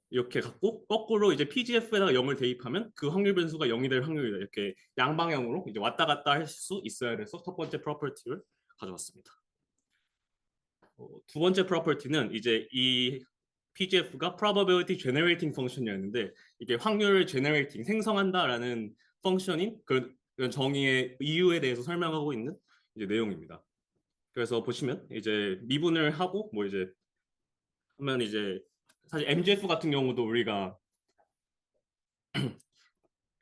이렇게 갖고 거꾸로 이제 PGF에다가 0을 대입하면 그 확률 변수가 0이 될 확률이다. 이렇게 양방향으로 이제 왔다 갔다 할 수 있어야 돼서 첫 번째 프로퍼티를 가져왔습니다. 두 번째 프로퍼티는 이제 이 PGF가 probability generating function이었는데 이게 확률을 generating 생성한다라는 펑션인 그런 정의의 이유에 대해서 설명하고 있는 이제 내용입니다. 그래서 보시면 이제 미분을 하고 뭐 이제 하면 이제 사실 MGF 같은 경우도 우리가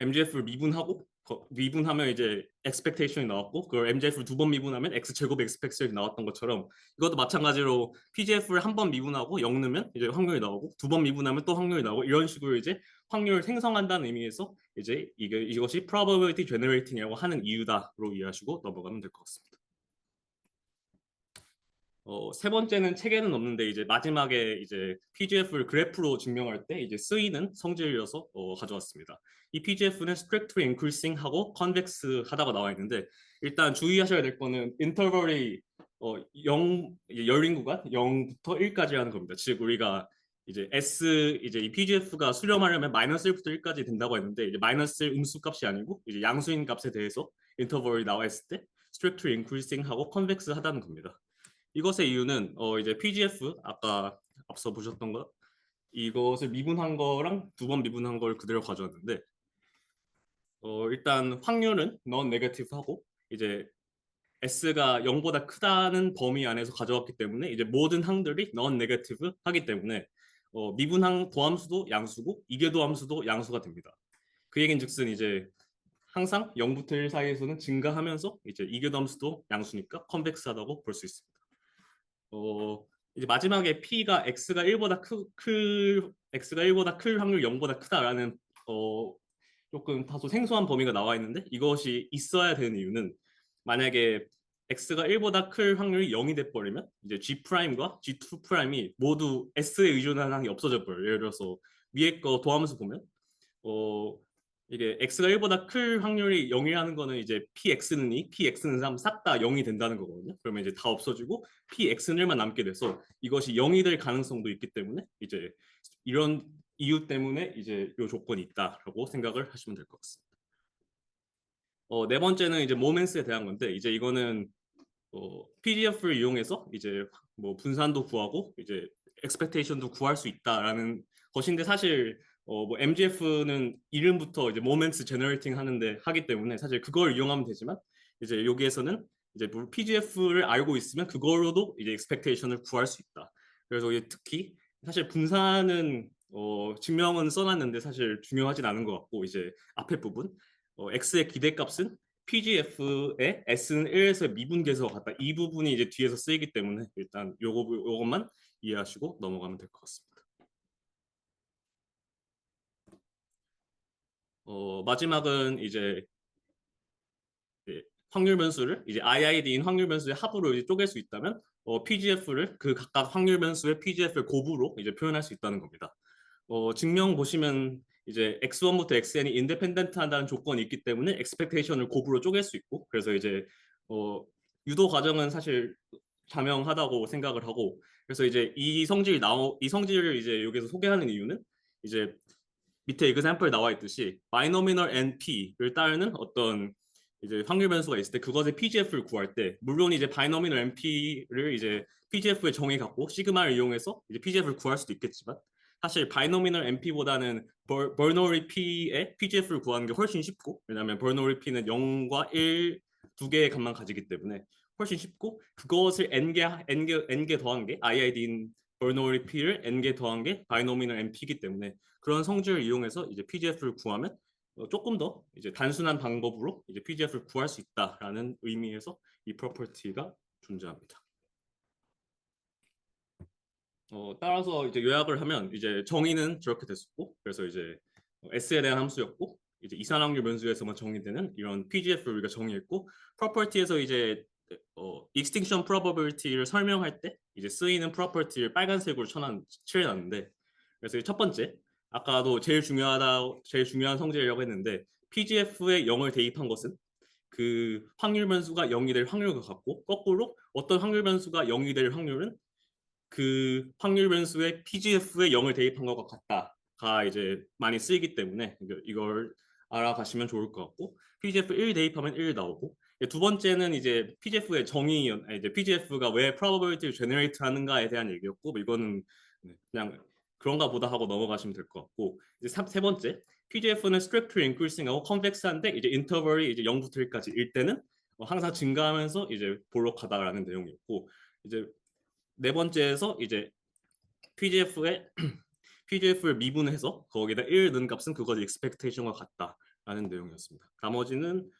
MGF를 미분하고 미분하면 이제 expectation이 나왔고 그걸 MJF를 두 번 미분하면 x 제곱 expectation이 나왔던 것처럼 이것도 마찬가지로 PGF를 한 번 미분하고 0 넣으면 이제 확률이 나오고 두 번 미분하면 또 확률이 나오고 이런 식으로 이제 확률을 생성한다는 의미에서 이제 이것이 probability generating이라고 하는 이유다로 이해하시고 넘어가면 될 것 같습니다. 세 번째는 책에는 없는데 이제 마지막에 이제 PGF를 그래프로 증명할 때 이제 쓰이는 성질이어서 가져왔습니다. 이 PGF는 strictly increasing 하고 convex 하다가 나와 있는데 일단 주의하셔야 될 거는 인터벌이 0 열린 구간 0부터 1까지 하는 겁니다. 즉 우리가 이제 이제 이 PGF가 수렴하려면 마이너스 1부터 1까지 된다고 했는데 이제 마이너스 1 음수값이 아니고 이제 양수인 값에 대해서 인터벌이 나와 있을 때 strictly increasing 하고 convex 하다는 겁니다. 이것의 이유는 이제 PGF 아까 앞서 보셨던 거 이것을 미분한 거랑 두 번 미분한 걸 그대로 가져왔는데 일단 확률은 non negative하고 이제 S가 0보다 크다는 범위 안에서 가져왔기 때문에 이제 모든 항들이 non negative 하기 때문에 미분항 도함수도 양수고 이계도함수도 양수가 됩니다. 그 얘긴즉슨 이제 항상 0부터 1 사이에서는 증가하면서 이제 이계도함수도 양수니까 컨벡스하다고 볼 수 있습니다. 이제 마지막에 P가 X가 1보다 X가 1보다 클 확률 0보다 크다라는 조금 다소 생소한 범위가 나와 있는데 이것이 있어야 되는 이유는 만약에 X가 1보다 클 확률이 0이 돼버리면 이제 G'과 G2'이 모두 S에 의존하는 항이 없어져 버려요. 예를 들어서 위에 거 도함수 보면 이게 x가 1보다 클 확률이 0이라는 거는 이제 px는 2, px는 3 싹 다 0이 된다는 거거든요. 그러면 이제 다 없어지고 px는 1만 남게 돼서 이것이 0이 될 가능성도 있기 때문에 이제 이런 이유 때문에 이제 이 조건이 있다라고 생각을 하시면 될 것 같습니다. 네 번째는 이제 모멘스에 대한 건데 이제 이거는 PGF를 이용해서 이제 뭐 분산도 구하고 이제 expectation도 구할 수 있다라는 것인데 사실 뭐 MGF는 이름부터 이제 moments generating 하는데 하기 때문에 사실 그걸 이용하면 되지만 이제 여기에서는 이제 PGF를 알고 있으면 그걸로도 이제 expectation을 구할 수 있다. 그래서 이제 특히 사실 분산은 증명은 써놨는데 사실 중요하진 않은 것 같고 이제 앞에 부분 x의 기대값은 PGF의 S는 1에서 미분계수가 같다. 이 부분이 이제 뒤에서 쓰이기 때문에 일단 요것만 이해하시고 넘어가면 될 것 같습니다. 마지막은 이제 확률 변수를 이제 IID인 확률 변수의 합으로 이제 쪼갤 수 있다면 PGF를 그 각각 확률 변수의 PGF를 곱으로 이제 표현할 수 있다는 겁니다. 증명 보시면 이제 x1부터 xn이 인디펜던트 한다는 조건이 있기 때문에 expectation을 곱으로 쪼갤 수 있고 그래서 이제 유도 과정은 사실 자명하다고 생각을 하고 그래서 이제 이 성질을 이제 여기서 소개하는 이유는 이제 밑에 example 나와 있듯이 binomial NP를 따르는 어떤 이제 확률 변수가 있을 때 그것의 PGF를 구할 때 물론 이제 binomial NP를 이제 PGF의 정의 갖고 시그마를 이용해서 이제 PGF를 구할 수도 있겠지만 사실 바이노미널 NP보다는 버너리 P의 PGF를 구하는 게 훨씬 쉽고 왜냐하면 버너리 P는 0과 1 두 개의 값만 가지기 때문에 훨씬 쉽고 그것을 n개 더한 게 IID인 버너리 P를 n개 더한 게 바이노미널 NP이기 때문에 그런 성질을 이용해서 이제 PGF를 구하면 조금 더 이제 단순한 방법으로 이제 PGF를 구할 수 있다라는 의미에서 이 프로퍼티가 존재합니다. 따라서 이제 요약을 하면 이제 정의는 저렇게 됐었고 그래서 이제 S에 대한 함수였고 이제 이산확률 변수에서만 정의되는 이런 PGF를 우리가 정의했고 프로퍼티에서 이제 extinction probability를 설명할 때 이제 쓰이는 프로퍼티를 빨간색으로 칠해놨는데 그래서 첫 번째 아까도 제일 중요한 성질이라고 했는데 PGF에 0을 대입한 것은 그 확률 변수가 0이 될 확률과 같고 거꾸로 어떤 확률 변수가 0이 될 확률은 그 확률 변수의 PGF에 0을 대입한 것과 같다가 이제 많이 쓰이기 때문에 이걸 알아가시면 좋을 것 같고 PGF 1 대입하면 1 나오고 두 번째는 이제 PGF의 이제 PGF가 왜 probability를 generate 하는가에 대한 얘기였고 이거는 그냥 그런가 보다 하고 넘어가시면 될 것 같고 이제 세 번째 PGF는 strictly increasing하고 convex한데 이제 인터벌이 이제 0부터 1까지 일 때는 항상 증가하면서 이제 볼록하다라는 내용이었고 이제 네 번째에서 이제 PGF를 미분해서 거기다 1 넣은 값은 그거 expectation과 같다. 라는 내용이었습니다. 나머지는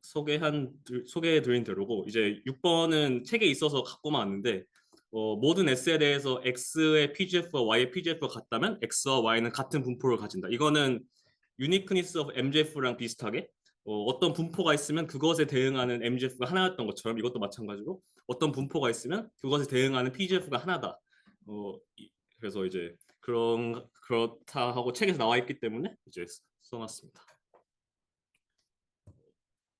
소개해드린 대로고 이제 6번은 책에 있어서 갖고만 왔는데 모든 S에 대해서 X의 PGF와 Y의 PGF가 같다면 X와 Y는 같은 분포를 가진다. 이거는 uniqueness of MGF랑 비슷하게 어떤 분포가 있으면 그것에 대응하는 MGF가 하나였던 것처럼 이것도 마찬가지로 어떤 분포가 있으면 그것에 대응하는 PGF가 하나다. 그래서 이제 그렇다 하고 책에서 나와 있기 때문에 이제 써놨습니다.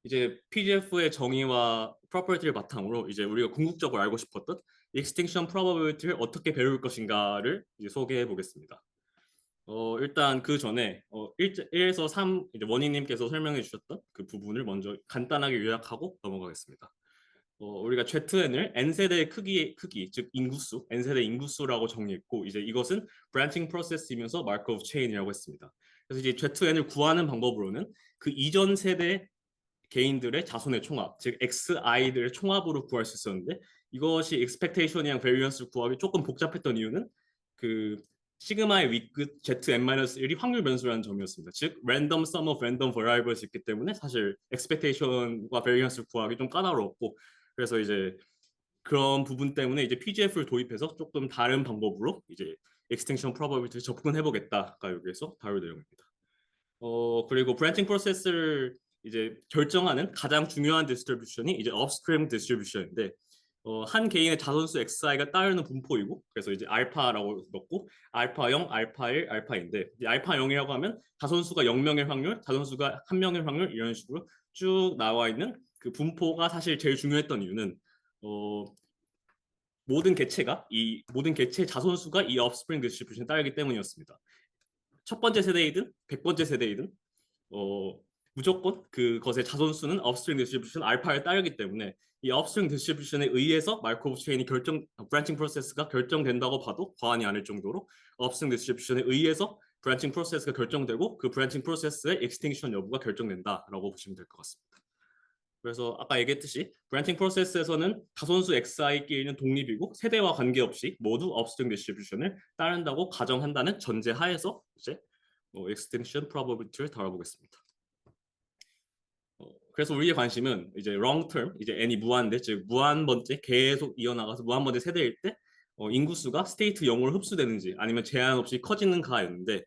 이제 PGF의 정의와 프로퍼티를 바탕으로 이제 우리가 궁극적으로 알고 싶었던 extinction probability를 어떻게 배울 것인가를 이제 소개해 보겠습니다. 일단 그 전에 1에서 3 이제 원희님께서 설명해 주셨던 그 부분을 먼저 간단하게 요약하고 넘어가겠습니다. 우리가 ZN을 N세대의 크기, 즉 인구수, N세대 인구수라고 정의했고 이제 이것은 브랜칭 프로세스이면서 마르코브 체인이라고 했습니다. 그래서 이제 ZN을 구하는 방법으로는 그 이전 세대 개인들의 자손의 총합, 즉 XI들의 총합으로 구할 수 있었는데 이것이 expectation이랑 variance를 구하기 조금 복잡했던 이유는 그 시그마의 윗끝 ZN-1이 확률 변수라는 점이었습니다. 즉 random sum of random variables이 있기 때문에 사실 expectation과 variance를 구하기 좀 까다로웠고 그래서 이제 그런 부분 때문에 이제 PGF를 도입해서 조금 다른 방법으로 이제 extinction probability 접근해 보겠다가 여기에서 다룰 내용입니다. 그리고 브랜칭 프로세스를 이제 결정하는 가장 중요한 디스트리뷰션이 이제 업스트림 디스트리뷰션인데 한 개인의 자선수 XI가 따르는 분포이고 그래서 이제 알파라고 넣고 알파 0, 알파 1, 알파인데 알파 0이라고 하면 자선수가 0명일 확률, 자선수가 1명일 확률 이런 식으로 쭉 나와 있는 그 분포가 사실 제일 중요했던 이유는 모든 개체의 자선수가 이 업스프링 디스트리뷰션에 따르기 때문이었습니다. 첫 번째 세대이든 100번째 세대이든 무조건 그것의 자손수는 업스트링 디스트리뷰션 알파에 따르기 때문에 이 업스트링 디스트리뷰션에 의해서 마르코브 체인이 브랜칭 프로세스가 결정된다고 봐도 과언이 아닐 정도로 업스트링 디스트리뷰션에 의해서 브랜칭 프로세스가 결정되고 그 브랜칭 프로세스의 익스팅션 여부가 결정된다라고 보시면 될 것 같습니다. 그래서 아까 얘기했듯이 브랜칭 프로세스에서는 자손수 XI끼리는 독립이고 세대와 관계없이 모두 업스트링 디스트리뷰션을 따른다고 가정한다는 전제 하에서 이제 extinction probability를 다뤄보겠습니다. 그래서 우리의 관심은 이제 long term, 이제 n이 무한대, 즉 무한번째 계속 이어나가서 무한번째 세대일 때 인구수가 스테이트 0으로 흡수되는지 아니면 제한 없이 커지는가였는데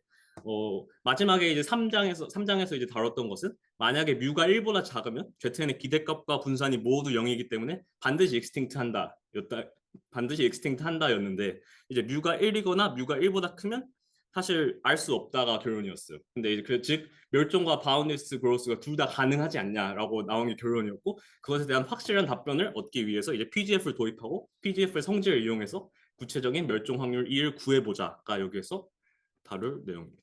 마지막에 이제 3장에서 이제 다뤘던 것은 만약에 뮤가 1보다 작으면 ZN의 기대값과 분산이 모두 0이기 때문에 반드시 extinct 한다였는데 이제 뮤가 1이거나 뮤가 1보다 크면 사실 알 수 없다가 결론이었어요. 근데 이제 즉 멸종과 바운디스 그로스가 둘 다 가능하지 않냐라고 나온 게 결론이었고 그것에 대한 확실한 답변을 얻기 위해서 이제 PGF를 도입하고 PGF의 성질을 이용해서 구체적인 멸종 확률 2를 구해보자가 여기에서 다룰 내용입니다.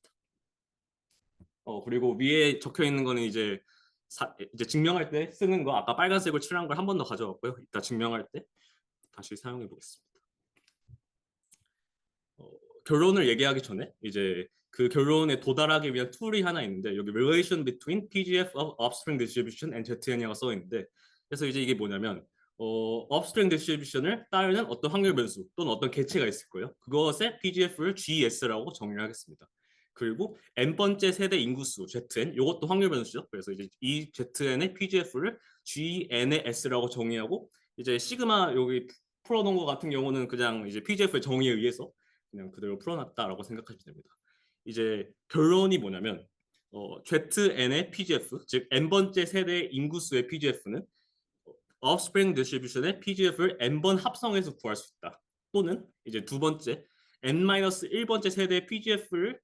그리고 위에 적혀 있는 거는 이제 증명할 때 쓰는 거 아까 빨간색으로 칠한 걸 한 번 더 가져왔고요. 이따 증명할 때 다시 사용해 보겠습니다. 결론을 얘기하기 전에 이제 그 결론에 도달하기 위한 툴이 하나 있는데 여기 relation between PGF of upstream distribution and ZN이라고 써 있는데 그래서 이제 이게 뭐냐면 upstream distribution을 따르는 어떤 확률 변수 또는 어떤 개체가 있을 거예요. 그것의 PGF를 GS라고 정의를 하겠습니다. 그리고 n번째 세대 인구수 ZN 이것도 확률 변수죠. 그래서 이제 이 ZN의 PGF를 GN의 S라고 정의하고 이제 시그마 여기 풀어놓은 것 같은 경우는 그냥 이제 PGF의 정의에 의해서 그냥 그대로 풀어놨다라고 생각하시면 됩니다. 이제 결론이 뭐냐면 ZN의 PGF, 즉 n번째 세대 인구수의 PGF는 offspring distribution의 PGF를 n번 합성해서 구할 수 있다. 또는 이제 두 번째 n-1번째 세대의 PGF를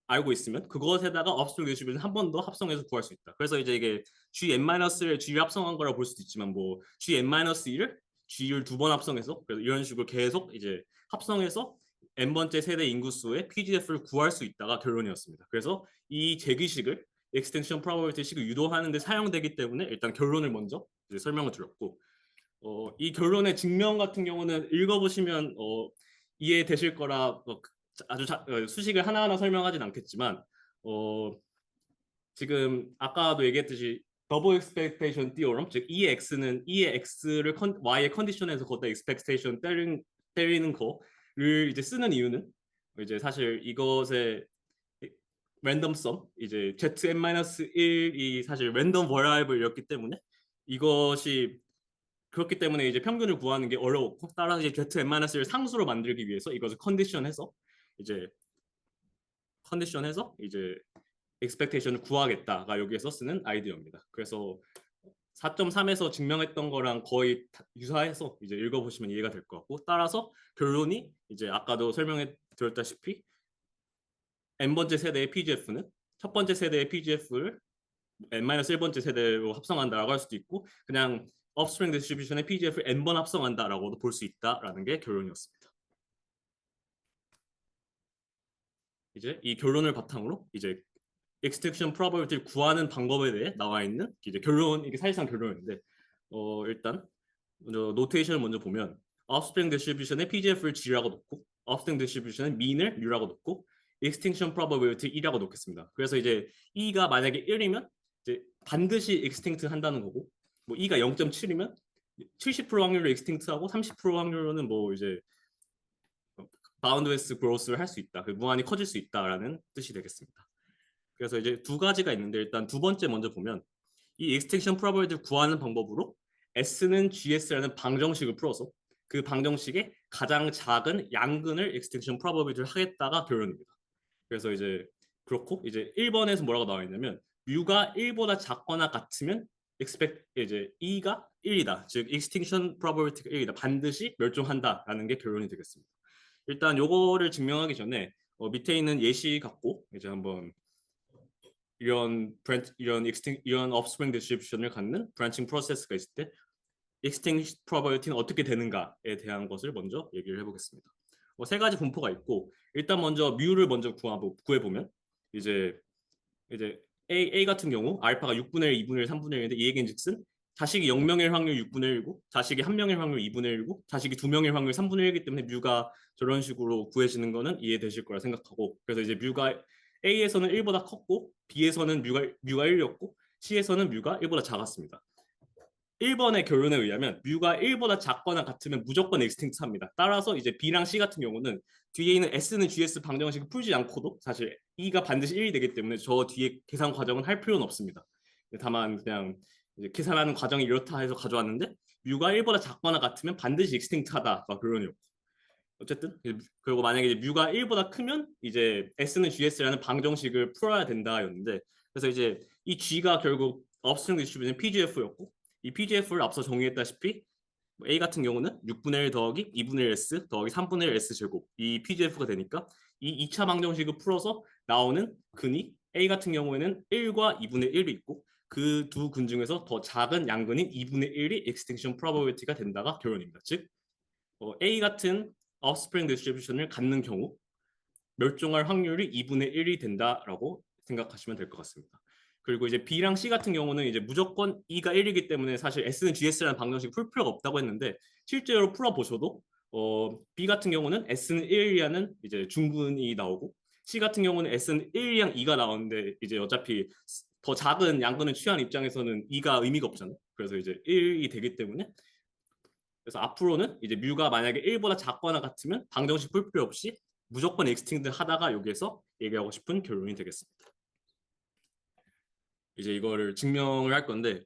알고 있으면 그것에다가 업스트링 디스트리뷰션 한 번 더 합성해서 구할 수 있다. 그래서 이제 이게 Gn-를 G를 합성한 거라고 볼 수도 있지만 뭐 Gn-1을 G를 두 번 합성해서 그래서 이런 식으로 계속 이제 합성해서 n번째 세대 인구수의 PGF를 구할 수 있다가 결론이었습니다. 그래서 이 제기식을 extension probability 식을 유도하는 데 사용되기 때문에 일단 결론을 먼저 이제 설명을 드렸고 이 결론의 증명 같은 경우는 읽어보시면 이해되실 거라 아주 수식을 하나하나 설명하진 않겠지만 지금 아까도 얘기했듯이 더블 expectation theorem 즉 E의 X는 E의 X를 Y의 컨디션에서 걷다 expectation 때리는 거를 이제 쓰는 이유는 이제 사실 이것의 랜덤 썸 이제 zn-1이 사실 랜덤 버라이블이었기 때문에 이것이 그렇기 때문에 이제 평균을 구하는 게 어려웠고 따라서 이제 zn-1을 상수로 만들기 위해서 이것을 이제 컨디션해서 이제 expectation을 구하겠다가 여기에서 쓰는 아이디어입니다. 그래서 4.3에서 증명했던 거랑 거의 유사해서 이제 읽어보시면 이해가 될 것 같고 따라서 결론이 이제 아까도 설명해 드렸다시피 n번째 세대의 PGF는 첫 번째 세대의 PGF를 n-1번째 세대로 합성한다라고 할 수도 있고 그냥 업스프링 디스트리뷰션의 PGF를 n번 합성한다라고도 볼 수 있다라는 게 결론이었습니다. 이제 이 결론을 바탕으로 이제 extinction probability를 구하는 방법에 대해 나와 있는 이제 결론 이게 사실상 결론인데 일단 먼저 노테이션을 먼저 보면 offspring distribution의 PGF를 G라고 놓고 offspring distribution의 mean을 U라고 놓고 extinction probability 1이라고 놓겠습니다. 그래서 이제 E가 만약에 1이면 이제 반드시 extinct 한다는 거고 뭐 E가 0.7이면 70% 확률로 extinct하고 30% 확률로는 뭐 이제 boundless growth를 할 수 있다. 무한히 커질 수 있다라는 뜻이 되겠습니다. 그래서 이제 두 가지가 있는데 일단 두 번째 먼저 보면 이 extinction probability를 구하는 방법으로 S는 GS라는 방정식을 풀어서 그 방정식의 가장 작은 양근을 extinction probability를 하겠다가 결론입니다. 그래서 이제 그렇고 이제 1번에서 뭐라고 나와 있냐면 U가 1보다 작거나 같으면 이제 E가 1이다. 즉 extinction probability가 1이다. 반드시 멸종한다라는 게 결론이 되겠습니다. 일단 요거를 증명하기 전에 밑에 있는 예시 갖고 이제 한번 이런 offspring distribution을 갖는 branching process가 있을 때 extinction probability는 어떻게 되는가에 대한 것을 먼저 얘기를 해보겠습니다. 세 가지 분포가 있고 일단 먼저 뮤를 먼저 구해보면 이제 A 같은 경우 알파가 6분의 1, 2분의 1, 3분의 1인데 이 얘기인즉슨 자식이 0명일 확률 6분의 1이고 자식이 1명일 확률 2분의 1이고 자식이 2명일 확률 3분의 1이기 때문에 뮤가 저런 식으로 구해지는 거는 이해되실 거라 생각하고 그래서 이제 뮤가 A에서는 1보다 컸고 B에서는 뮤가 1이었고 C에서는 뮤가 1보다 작았습니다. 1번의 결론에 의하면 뮤가 1보다 작거나 같으면 무조건 엑스팅트합니다. 따라서 이제 B랑 C 같은 경우는 뒤에 있는 S는 GS 방정식을 풀지 않고도 사실 E가 반드시 1이 되기 때문에 저 뒤에 계산 과정은 할 필요는 없습니다. 다만 그냥 이제 계산하는 과정이 이렇다 해서 가져왔는데 뮤가 1보다 작거나 같으면 반드시 엑스팅트하다가 결론이었고 어쨌든 그리고 만약에 이제 뮤가 1보다 크면 이제 S는 GS라는 방정식을 풀어야 된다였는데 그래서 이제 이 G가 결국 업스트링 디스트리뷰션 PGF였고 이 PGF를 앞서 정의했다시피 A 같은 경우는 6분의 1 더하기 2분의 1 S 더하기 3분의 1 S 제곱 이 PGF가 되니까 이 2차 방정식을 풀어서 나오는 근이 A 같은 경우에는 1과 2분의 1이 있고 그 두 근 중에서 더 작은 양근인 2분의 1이 extinction probability가 된다가 결론입니다. 즉 A 같은 offspring distribution을 갖는 경우 멸종할 확률이 2분의 1이 된다라고 생각하시면 될 것 같습니다. 그리고 이제 B랑 C 같은 경우는 이제 무조건 E가 1이기 때문에 사실 S는 GS라는 방정식 풀 필요가 없다고 했는데 실제로 풀어보셔도 B 같은 경우는 S는 1이라는 이제 중근이 나오고 C 같은 경우는 S는 1이랑 2가 나오는데 이제 어차피 더 작은 양근을 취한 입장에서는 2가 의미가 없잖아요. 그래서 이제 1이 되기 때문에 그래서 앞으로는 이제 뮤가 만약에 1보다 작거나 같으면 방정식 풀 필요 없이 무조건 엑스팅드 하다가 여기에서 얘기하고 싶은 결론이 되겠습니다. 이제 이거를 증명을 할 건데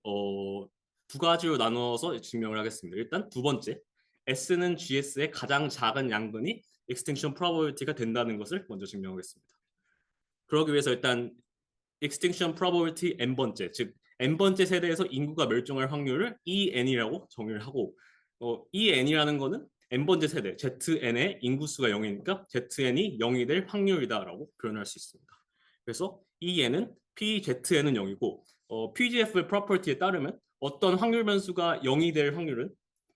두 가지로 나눠서 증명을 하겠습니다. 일단 두 번째, S는 GS의 가장 작은 양근이 extinction probability가 된다는 것을 먼저 증명하겠습니다. 그러기 위해서 일단 extinction probability n번째, 즉 n번째 세대에서 인구가 멸종할 확률을 EN이라고 정의를 하고 EN이라는 거는 n번째 세대, ZN의 인구수가 0이니까 ZN이 0이 될 확률이다라고 표현할 수 있습니다. 그래서 EN은 PZN은 0이고 PGF 프로퍼티에 따르면 어떤 확률 변수가 0이 될 확률은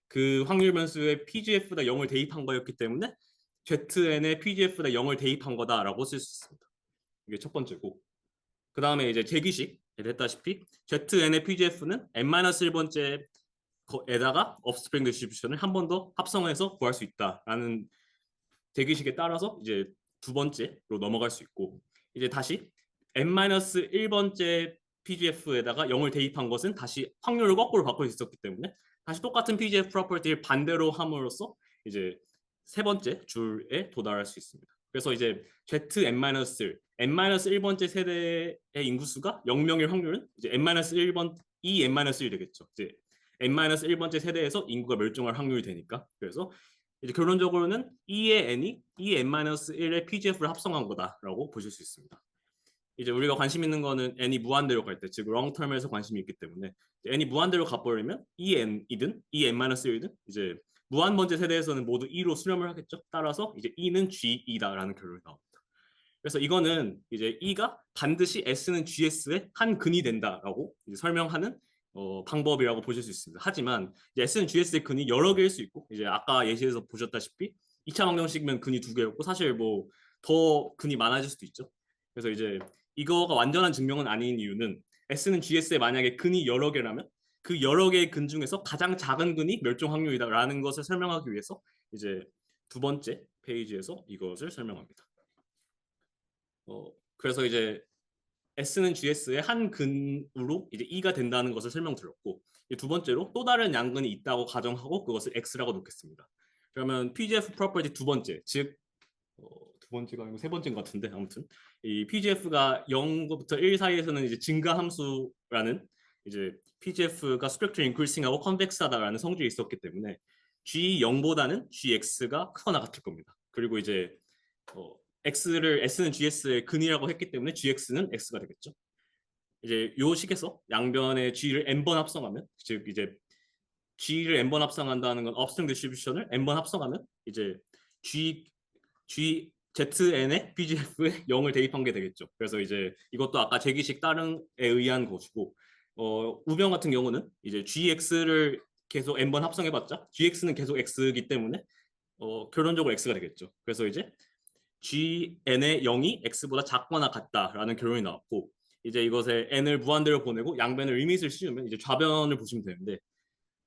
그 확률 변수에 PGF다 0을 대입한 거였기 때문에 ZN의 PGF다 0을 대입한 거다라고 쓸 수 있습니다. 이게 첫 번째고 그 다음에 이제 제기식 했다시피 ZN의 PGF는 n-1번째 에다가 업스프링 디스트리뷰션을 한 번 더 합성해서 구할 수 있다라는 대기식에 따라서 이제 두 번째로 넘어갈 수 있고 이제 다시 n-1번째 PGF에다가 0을 대입한 것은 다시 확률을 거꾸로 바꿀 수 있었기 때문에 다시 똑같은 PGF 프로퍼티를 반대로 함으로써 이제 세 번째 줄에 도달할 수 있습니다. 그래서 이제 Zn-1, n-1번째 세대의 인구수가 0명일 확률은 이제 n-1번 n-1 되겠죠. 이제 n-1번째 세대에서 인구가 멸종할 확률이 되니까. 그래서 이제 결론적으로는 E의 n이 E의 n-1의 PGF를 합성한 거다라고 보실 수 있습니다. 이제 우리가 관심 있는 거는 n이 무한대로 갈 때, 즉 롱텀에서 관심이 있기 때문에 n이 무한대로 가버리면 En이든 En-1이든 이제 무한 번째 세대에서는 모두 2로 수렴을 하겠죠. 따라서 이제 E는 G2다라는 결론이 나옵니다. 그래서 이거는 이제 E가 반드시 S는 GS의 한 근이 된다라고 설명하는 방법이라고 보실 수 있습니다. 하지만 이제 S는 GS의 근이 여러 개일 수 있고, 이제 아까 예시에서 보셨다시피 2차 방정식이면 근이 2개였고, 사실 뭐 더 근이 많아질 수도 있죠. 그래서 이제 이거가 완전한 증명은 아닌 이유는 S는 GS에 만약에 근이 여러 개라면 그 여러 개의 근 중에서 가장 작은 근이 멸종 확률이다라는 것을 설명하기 위해서 이제 두 번째 페이지에서 이것을 설명합니다. 그래서 이제 S는 GS의 한 근으로 이제 E가 된다는 것을 설명드렸고, 두 번째로 또 다른 양근이 있다고 가정하고 그것을 X라고 놓겠습니다. 그러면 PGF 프로퍼티 두 번째, 즉 두 번째가 아니고 세 번째인 것 같은데, 아무튼 이 PGF가 0부터 1 사이에서는 이제 증가 함수라는 이제 PGF가 스펙트럴 인크리싱하고 컨벡스하다라는 성질이 있었기 때문에 G0보다는 GX가 크거나 같을 겁니다. 그리고 이제 S는 GS의 근이라고 했기 때문에 GX는 X가 되겠죠. 이제 요 식에서 양변의 G를 n번 합성하면, 즉 이제 G를 n번 합성한다는 건 업스트링 디스트리뷰션을 n번 합성하면 이제 ZN의 PGF에 0을 대입한 게 되겠죠. 그래서 이제 이것도 아까 제기식 따릉에 의한 것이고, 우변 같은 경우는 이제 GX를 계속 n번 합성해봤자 GX는 계속 X이기 때문에 결론적으로 X가 되겠죠. 그래서 이제 GN의 0이 X보다 작거나 같다라는 결론이 나왔고, 이제 이것에 n을 무한대로 보내고 양변을 리밋을 씌우면 이제 좌변을 보시면 되는데,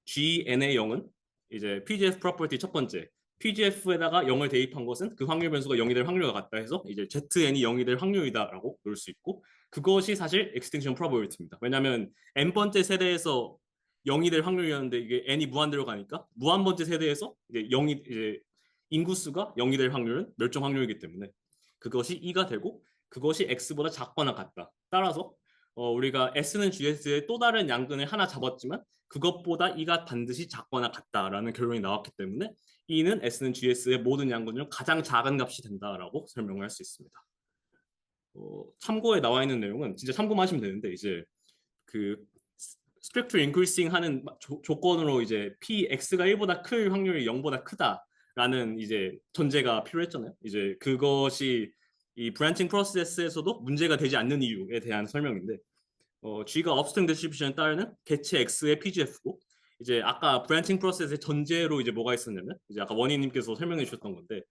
GN의 0은 이제 PGF 프로퍼티 첫 번째, PGF에다가 0을 대입한 것은 그 확률 변수가 0이 될 확률과 같다 해서 이제 ZN이 0이 될 확률이다라고 놓을 수 있고, 그것이 사실 extinction probability입니다. 왜냐하면 n번째 세대에서 0이 될 확률이었는데 이게 n이 무한대로 가니까 무한 번째 세대에서 이제 0이 이제 인구수가 0이 될 확률은 멸종 확률이기 때문에 그것이 E가 되고 그것이 X보다 작거나 같다. 따라서 우리가 S는 GS의 또 다른 양근을 하나 잡았지만 그것보다 E가 반드시 작거나 같다라는 결론이 나왔기 때문에 E는 S는 GS의 모든 양근 중 가장 작은 값이 된다라고 설명을 할 수 있습니다. 참고에 나와 있는 내용은 진짜 참고만 하시면 되는데, 이제 그 스펙트럴 인크리싱 하는 조건으로 이제 PX가 1보다 클 확률이 0보다 크다라는 이제 전제가 필요했잖아요. 이제 그것이 이 브랜칭 프로세스에서도 문제가 되지 않는 이유에 대한 설명인데, G가 업스트링 디스트리뷰션에 따르는 개체 X의 PGF고, 이제 아까 브랜칭 프로세스의 전제로 이제 뭐가 있었냐면, 이제 아까 원희님께서 설명해 주셨던 건데,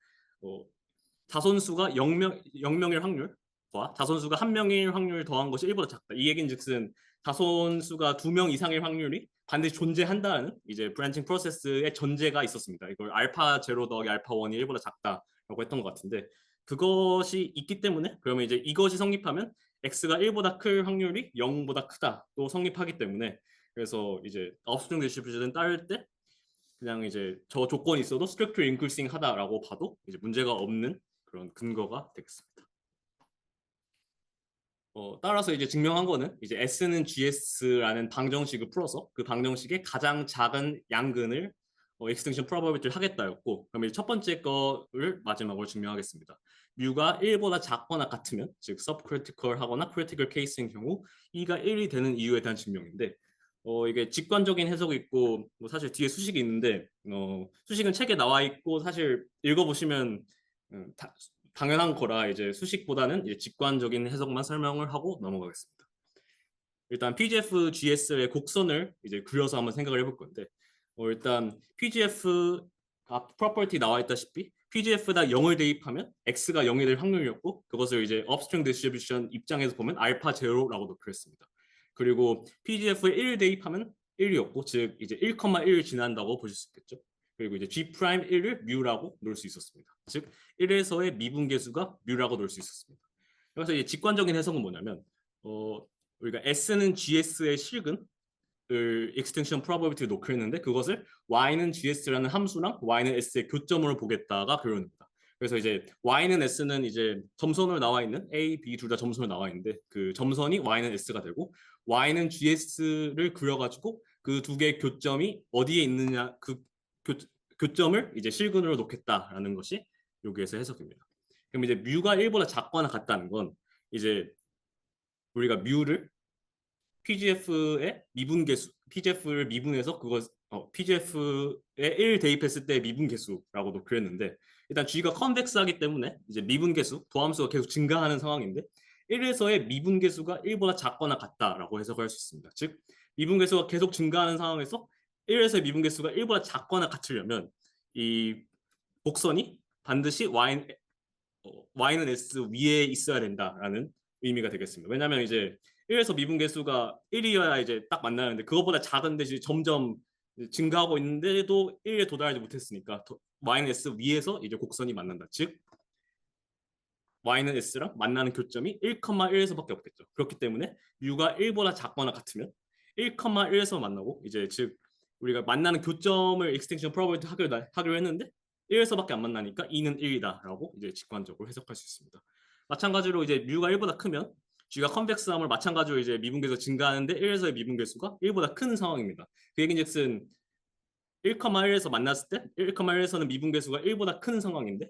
자손수가 0명일 확률과 자손수가 1명일 확률 더한 것이 1보다 작다. 이 얘긴즉슨 자손수가 2명 이상일 확률이 반드시 존재한다는 이제 브랜칭 프로세스의 전제가 있었습니다. 이걸 알파 제로 더하기 알파 1이 1보다 작다라고 했던 것 같은데, 그것이 있기 때문에 그러면 이제 이것이 성립하면 X가 1보다 클 확률이 0보다 크다 또 성립하기 때문에, 그래서 이제 업스트링 디스트리뷰션을 따를 때 그냥 이제 저 조건이 있어도 스펙트럴 인크리싱 하다라고 봐도 이제 문제가 없는 그런 근거가 되겠습니다. 따라서 이제 증명한 거는 이제 S는 GS라는 방정식을 풀어서 그 방정식의 가장 작은 양근을 extinction probability를 하겠다였고, 그럼 이제 첫 번째 거를 마지막으로 증명하겠습니다. 뮤가 1보다 작거나 같으면, 즉 subcritical 하거나 critical case인 경우 E가 1이 되는 이유에 대한 증명인데, 이게 직관적인 해석이 있고 뭐 사실 뒤에 수식이 있는데, 수식은 책에 나와 있고 사실 읽어보시면 당연한 거라 이제 수식보다는 이제 직관적인 해석만 설명을 하고 넘어가겠습니다. 일단 PGF GS의 곡선을 이제 그려서 한번 생각을 해볼 건데, 일단 PGF 프로퍼티 나와 있다시피 PGF에다 0을 대입하면 X가 0이 될 확률이었고, 그것을 이제 업스트링 디스트리뷰션 입장에서 보면 알파 제로라고 놓겠습니다. 그리고 PGF에 1을 대입하면 1이었고, 즉 이제 1,1 지난다고 보실 수 있겠죠. 그리고 이제 G'1을 뮤라고 놓을 수 있었습니다. 즉 1에서의 미분계수가 뮤라고 놓을 수 있었습니다. 그래서 이제 직관적인 해석은 뭐냐면, 우리가 S는 GS의 실근을 extinction probability로 놓고 있는데, 그것을 Y는 GS라는 함수랑 Y는 S의 교점으로 보겠다가 결론입니다. 그래서 이제 y는 s는 이제 점선으로 나와 있는 a, b 둘 다 점선으로 나와 있는데 그 점선이 y는 s가 되고 y는 gs를 그려가지고 그 두 개의 교점이 어디에 있느냐 그 교, 교점을 이제 실근으로 놓겠다라는 것이 여기에서 해석입니다. 그럼 이제 뮤가 1보다 작거나 같다는 건 이제 우리가 뮤를 PGF의 미분계수, PGF를 미분해서 그거 PGF에 1 대입했을 때 미분계수라고도 그랬는데 일단 G가 컨벡스하기 때문에 이제 미분계수, 도함수가 계속 증가하는 상황인데 1에서의 미분계수가 1보다 작거나 같다라고 해석할 수 있습니다. 즉 미분계수가 계속 증가하는 상황에서 1에서의 미분계수가 1보다 작거나 같으려면 이 곡선이 반드시 y는 s 위에 있어야 된다라는 의미가 되겠습니다. 왜냐하면 이제 1에서 미분계수가 1이어야 이제 딱 만나는데 그거보다 작은데 이제 점점 증가하고 있는데도 1에 도달하지 못했으니까 y는 s 위에서 이제 곡선이 만난다. 즉 y는 s랑 만나는 교점이 1,1에서밖에 없겠죠. 그렇기 때문에 u가 1보다 작거나 같으면 1,1에서 만나고 이제 즉 우리가 만나는 교점을 extinction probability 하기로 했는데 1에서밖에 안 만나니까 2는 1이다라고 이제 직관적으로 해석할 수 있습니다. 마찬가지로 이제 뮤가 1보다 크면 G가 컨벡스함을 마찬가지로 이제 미분계수가 증가하는데 1에서의 미분계수가 1보다 큰 상황입니다. 그 얘기인즉슨 1,1에서 만났을 때 1,1에서는 미분계수가 1보다 큰 상황인데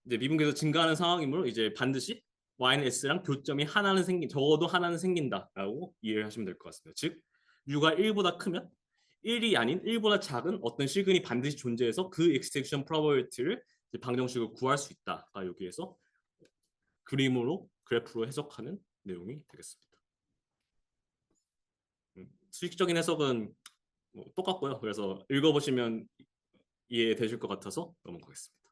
이제 미분계수 증가하는 상황이므로 이제 반드시 y는 s랑 교점이 하나는 적어도 하나는 생긴다라고 이해를 하시면 될 것 같습니다. 즉 u가 1보다 크면 1이 아닌 1보다 작은 어떤 실근이 반드시 존재해서 그 extinction probability를 방정식으로 구할 수 있다가 여기에서 그림으로 그래프로 해석하는 내용이 되겠습니다. 수식적인 해석은 뭐 똑같고요. 그래서 읽어보시면 이해되실 것 같아서 넘어가겠습니다.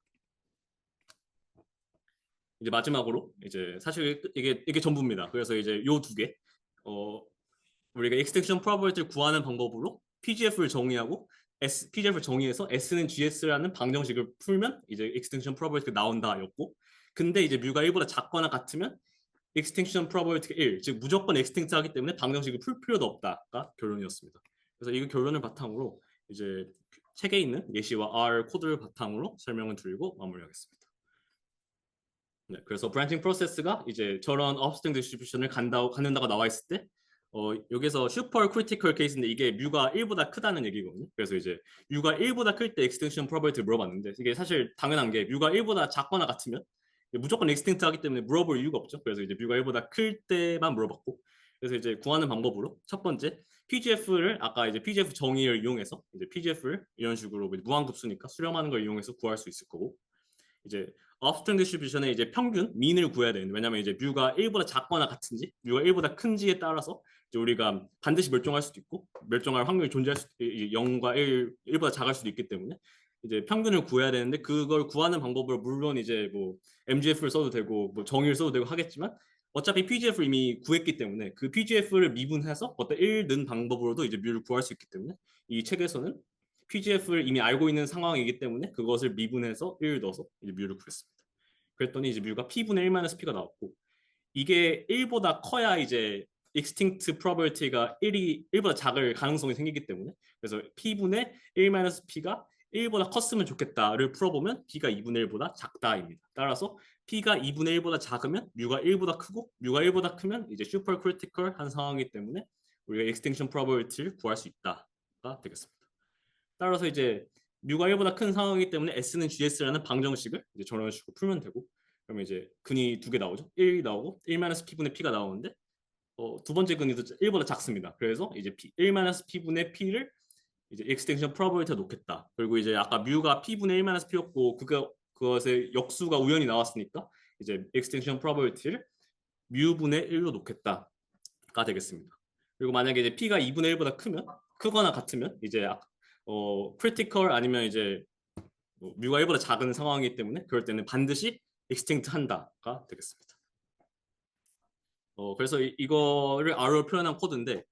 이제 마지막으로 이제 사실 이게 전부입니다. 그래서 이제 요 두 개, 우리가 extinction probability를 구하는 방법으로 PGF를 정의하고 PGF를 정의해서 S는 GS라는 방정식을 풀면 이제 extinction probability가 나온다였고, 근데 이제 뮤가 1보다 작거나 같으면 extinction probability가 1, 즉 무조건 extinct하기 때문에 방정식을 풀 필요도 없다가 결론이었습니다. 그래서 이 결론을 바탕으로 이제 책에 있는 예시와 R 코드를 바탕으로 설명을 드리고 마무리하겠습니다. 네, 그래서 브랜칭 프로세스가 이제 저런 업스트링 디스트리뷰션을 갖는다고 나와 있을 때 여기서 슈퍼 크리티컬 케이스인데 이게 뮤가 1보다 크다는 얘기거든요. 그래서 이제 뮤가 1보다 클 때 엑스텐션 프로버비티 물어봤는데 이게 사실 당연한 게 뮤가 1보다 작거나 같으면 무조건 엑스텐트 하기 때문에 물어볼 이유가 없죠. 그래서 이제 뮤가 1보다 클 때만 물어봤고, 그래서 이제 구하는 방법으로 첫 번째 PGF를 아까 이제 PGF 정의를 이용해서 이제 PGF를 이런 식으로 무한급수니까 수렴하는 걸 이용해서 구할 수 있을 거고, 이제 업스트링 디스트리뷰션의 이제 평균 민을 구해야 되는데, 왜냐면 이제 뮤가 1보다 작거나 같은지 뮤가 1보다 큰지에 따라서 이제 우리가 반드시 멸종할 수도 있고 멸종할 확률이 존재할 수도 0과 1보다 작을 수도 있기 때문에 이제 평균을 구해야 되는데, 그걸 구하는 방법으로 물론 이제 뭐 MGF를 써도 되고 뭐 정의를 써도 되고 하겠지만 어차피 PGF를 이미 구했기 때문에 그 PGF를 미분해서 어떤 1 넣은 방법으로도 이제 뮤를 구할 수 있기 때문에 이 책에서는 PGF를 이미 알고 있는 상황이기 때문에 그것을 미분해서 1 넣어서 이제 뮤를 구했습니다. 그랬더니 이제 뮤가 P분의 1-P가 나왔고, 이게 1보다 커야 이제 extinct probability가 1보다 작을 가능성이 생기기 때문에, 그래서 P분의 1-P가 1보다 컸으면 좋겠다를 풀어보면 P가 2분의 1보다 작다입니다. 따라서 P가 2분의 1보다 작으면 뮤가 1보다 크고 뮤가 1보다 크면 이제 super critical 한 상황이기 때문에 우리가 extinction probability를 구할 수 있다가 되겠습니다. 따라서 이제 뮤가 1보다 큰 상황이기 때문에 S는 GS라는 방정식을 이제 저런 식으로 풀면 되고, 그러면 이제 근이 두 개 나오죠. 1이 나오고 1-P분의 P가 나오는데 두 번째 근이도 1보다 작습니다. 그래서 이제 1-P분의 P를 이제 extinction probability에 놓겠다. 그리고 이제 아까 뮤가 P분의 1-P였고 그것의 역수가 우연히 나왔으니까 이제 extinction probability를 뮤분의 1로 놓겠다가 되겠습니다. 그리고 만약에 이제 P가 2분의 1보다 크거나 같으면 이제 critical 아니면 이제 뮤가 1보다 작은 상황이기 때문에 그럴 때는 반드시 extinct 한다가 되겠습니다. 그래서 이거를 R로 표현한 코드인데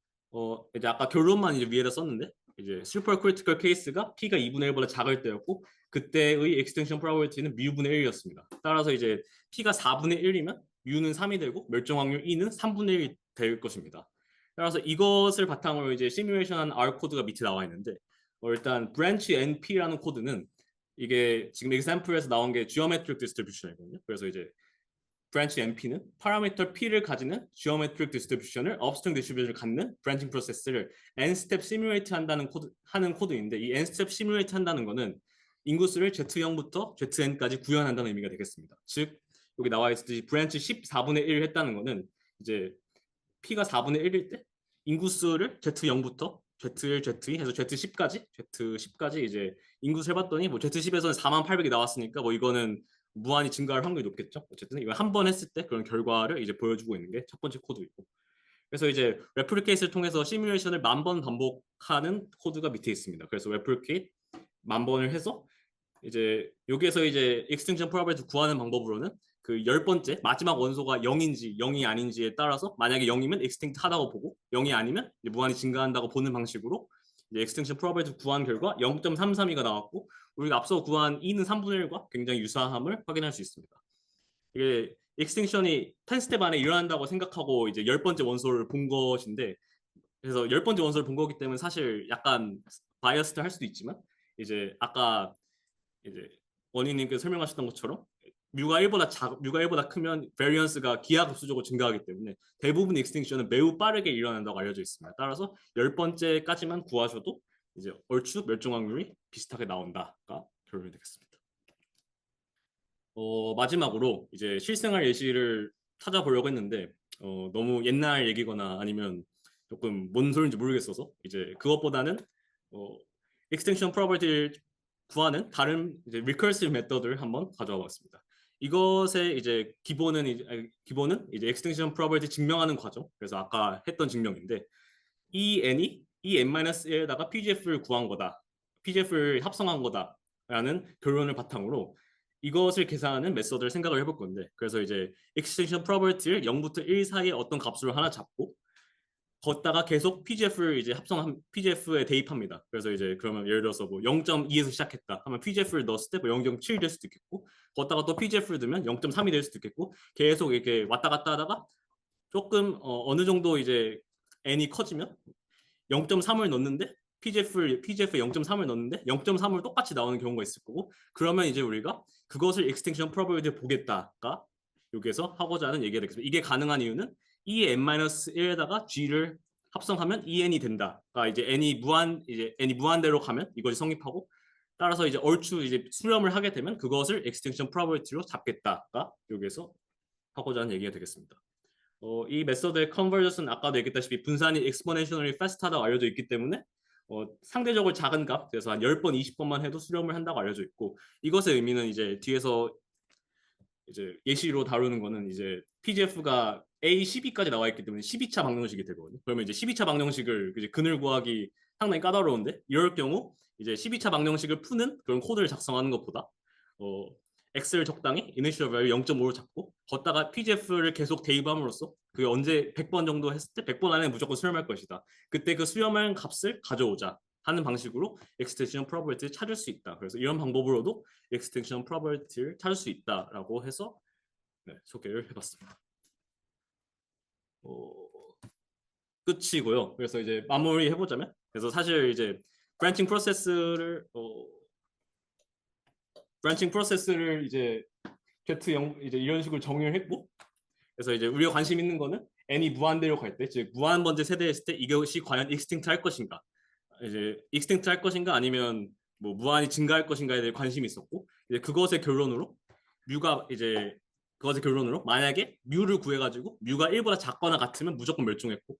이제 아까 결론만 이제 위에다 썼는데 이제 super critical case가 P가 2분의 1보다 작을 때였고 그때의 extinction probability는 뮤분의 1이었습니다. 따라서 이제 P가 4분의 1이면 뮤는 3이 되고 멸종 확률 E는 3분의 1이 될 것입니다. 따라서 이것을 바탕으로 이제 시뮬레이션한 R 코드가 밑에 나와 있는데 일단 branch NP라는 코드는 이게 지금 example에서 나온 게 geometric distribution이거든요. 그래서 이제 branch NP는 파라미터 P를 가지는 geometric distribution을 upstream distribution을 갖는 branching process를 n-step simulate 하는 코드인데 이 n-step simulate 한다는 거는 인구수를 Z0부터 Zn까지 구현한다는 의미가 되겠습니다. 즉 여기 나와 있듯이 branch 14분의 1 했다는 거는 이제 P가 4분의 1일 때 인구수를 Z0부터 Z1, Z2 해서 Z10까지 이제 인구수 해봤더니 뭐 Z10에서는 4800이 나왔으니까 뭐 이거는 무한히 증가할 확률이 높겠죠. 어쨌든 이거 한 번 했을 때 그런 결과를 이제 보여주고 있는 게 첫 번째 코드이고. 그래서 이제 레플리케이트를 통해서 시뮬레이션을 10,000번 반복하는 코드가 밑에 있습니다. 그래서 레플리케이트 10,000번을 해서 이제 여기에서 이제 extinction probability 구하는 방법으로는 그 10번째 마지막 원소가 0인지 0이 아닌지에 따라서 만약에 0이면 extinct 하다고 보고 0이 아니면 이제 무한히 증가한다고 보는 방식으로 이제 extinction probability 구한 결과 0.332가 나왔고 우리가 앞서 구한 E는 3분의 1과 굉장히 유사함을 확인할 수 있습니다. 이게 extinction이 10스텝 안에 일어난다고 생각하고 이제 10번째 원소를 본 것인데 그래서 10번째 원소를 본 거기 때문에 사실 약간 바이어스를 할 수도 있지만 이제 아까 이제 원희님께서 설명하셨던 것처럼 뮤가 1보다 크면 베리언스가 기하급수적으로 증가하기 때문에 대부분 익스팅션은 매우 빠르게 일어난다고 알려져 있습니다. 따라서 10번째까지만 구하셔도 이제 얼추 멸종 확률이 비슷하게 나온다가 결론이 되겠습니다. 마지막으로 이제 실생활 예시를 찾아보려고 했는데 너무 옛날 얘기거나 아니면 조금 뭔 소리인지 모르겠어서 이제 그것보다는 extinction probability를 구하는 다른 이제 recursive 메서드를 한번 가져와 봤습니다. 이것의 이제 기본은 이제 extinction probability 증명하는 과정. 그래서 아까 했던 증명인데 이 n이 이 n-1에다가 PGF를 구한 거다. PGF를 합성한 거다라는 결론을 바탕으로 이것을 계산하는 메서드를 생각을 해볼 건데 그래서 이제 extinction probability를 0부터 1 사이에 어떤 값으로 하나 잡고 걷다가 계속 PGF를 이제 PGF에 대입합니다. 그래서 이제 그러면 예를 들어서 뭐 0.2에서 시작했다 하면 PGF를 넣었을 때 뭐 0.7 될 수도 있겠고 걷다가 또 PGF를 넣으면 0.3이 될 수도 있겠고 계속 이렇게 왔다 갔다 하다가 조금 어느 정도 이제 n이 커지면 0.3을 넣는데 PGF에 0.3을 넣는데 0.3을 똑같이 나오는 경우가 있을 거고 그러면 이제 우리가 그것을 extinction probability 보겠다가 여기에서 하고자 하는 얘기가 되겠습니다. 이게 가능한 이유는 이 n-1에다가 g를 합성하면 en이 된다가 이제 n이 무한대로 가면 이것이 성립하고 따라서 이제 얼추 이제 수렴을 하게 되면 그것을 extinction probability로 잡겠다가 여기에서 하고자 하는 얘기가 되겠습니다. 이 메서드의 컨버전은 아까도 얘기했다시피 분산이 exponentially fast하다고 알려져 있기 때문에 상대적으로 작은 값, 그래서 한 10번, 20번만 해도 수렴을 한다고 알려져 있고 이것의 의미는 이제 뒤에서 이제 예시로 다루는 거는 이제 PGF가 A12까지 나와 있기 때문에 12차 방정식이 되거든요. 그러면 이제 12차 방정식을 이제 근을 구하기 상당히 까다로운데 이럴 경우 이제 12차 방정식을 푸는 그런 코드를 작성하는 것보다 x를 적당히 initial value 0.5로 잡고 걷다가 PGF를 계속 대입함으로써 그게 언제 100번 정도 했을 때 100번 안에 무조건 수렴할 것이다. 그때 그 수렴한 값을 가져오자 하는 방식으로 extinction probability를 찾을 수 있다. 그래서 이런 방법으로도 extinction probability를 찾을 수 있다라고 해서 소개를 해봤습니다. 끝이고요. 그래서 이제 마무리 해보자면 그래서 사실 이제 branching 프로세스를 이제 Z0 이제 이런 식으로 정의를 했고 그래서 이제 우리가 관심 있는 거는 n이 무한대로 갈 때, 즉 무한 번째 세대였을 때 이것이 과연 익스팅트 할 것인가, 이제 익스팅트 할 것인가 아니면 뭐 무한히 증가할 것인가에 대해 관심이 있었고 이제 그것의 결론으로 만약에 뮤를 구해가지고 뮤가 1보다 작거나 같으면 무조건 멸종했고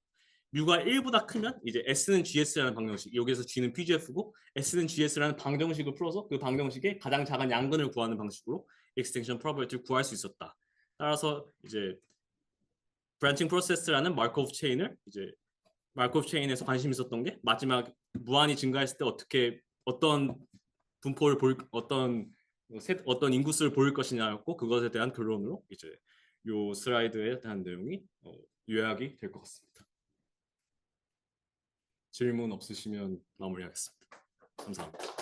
뮤가 1보다 크면 이제 S는 GS라는 방정식, 여기에서 G는 PGF고 S는 GS라는 방정식을 풀어서 그 방정식의 가장 작은 양근을 구하는 방식으로 extinction probability를 구할 수 있었다. 따라서 이제 브랜칭 프로세스라는 마르코프 체인에서 관심 있었던 게 마지막 무한히 증가했을 때 어떤 분포를 어떤 인구수를 보일 것이냐였고 그것에 대한 결론으로 이제 요 슬라이드에 대한 내용이 요약이 될 것 같습니다. 질문 없으시면 마무리하겠습니다. 감사합니다.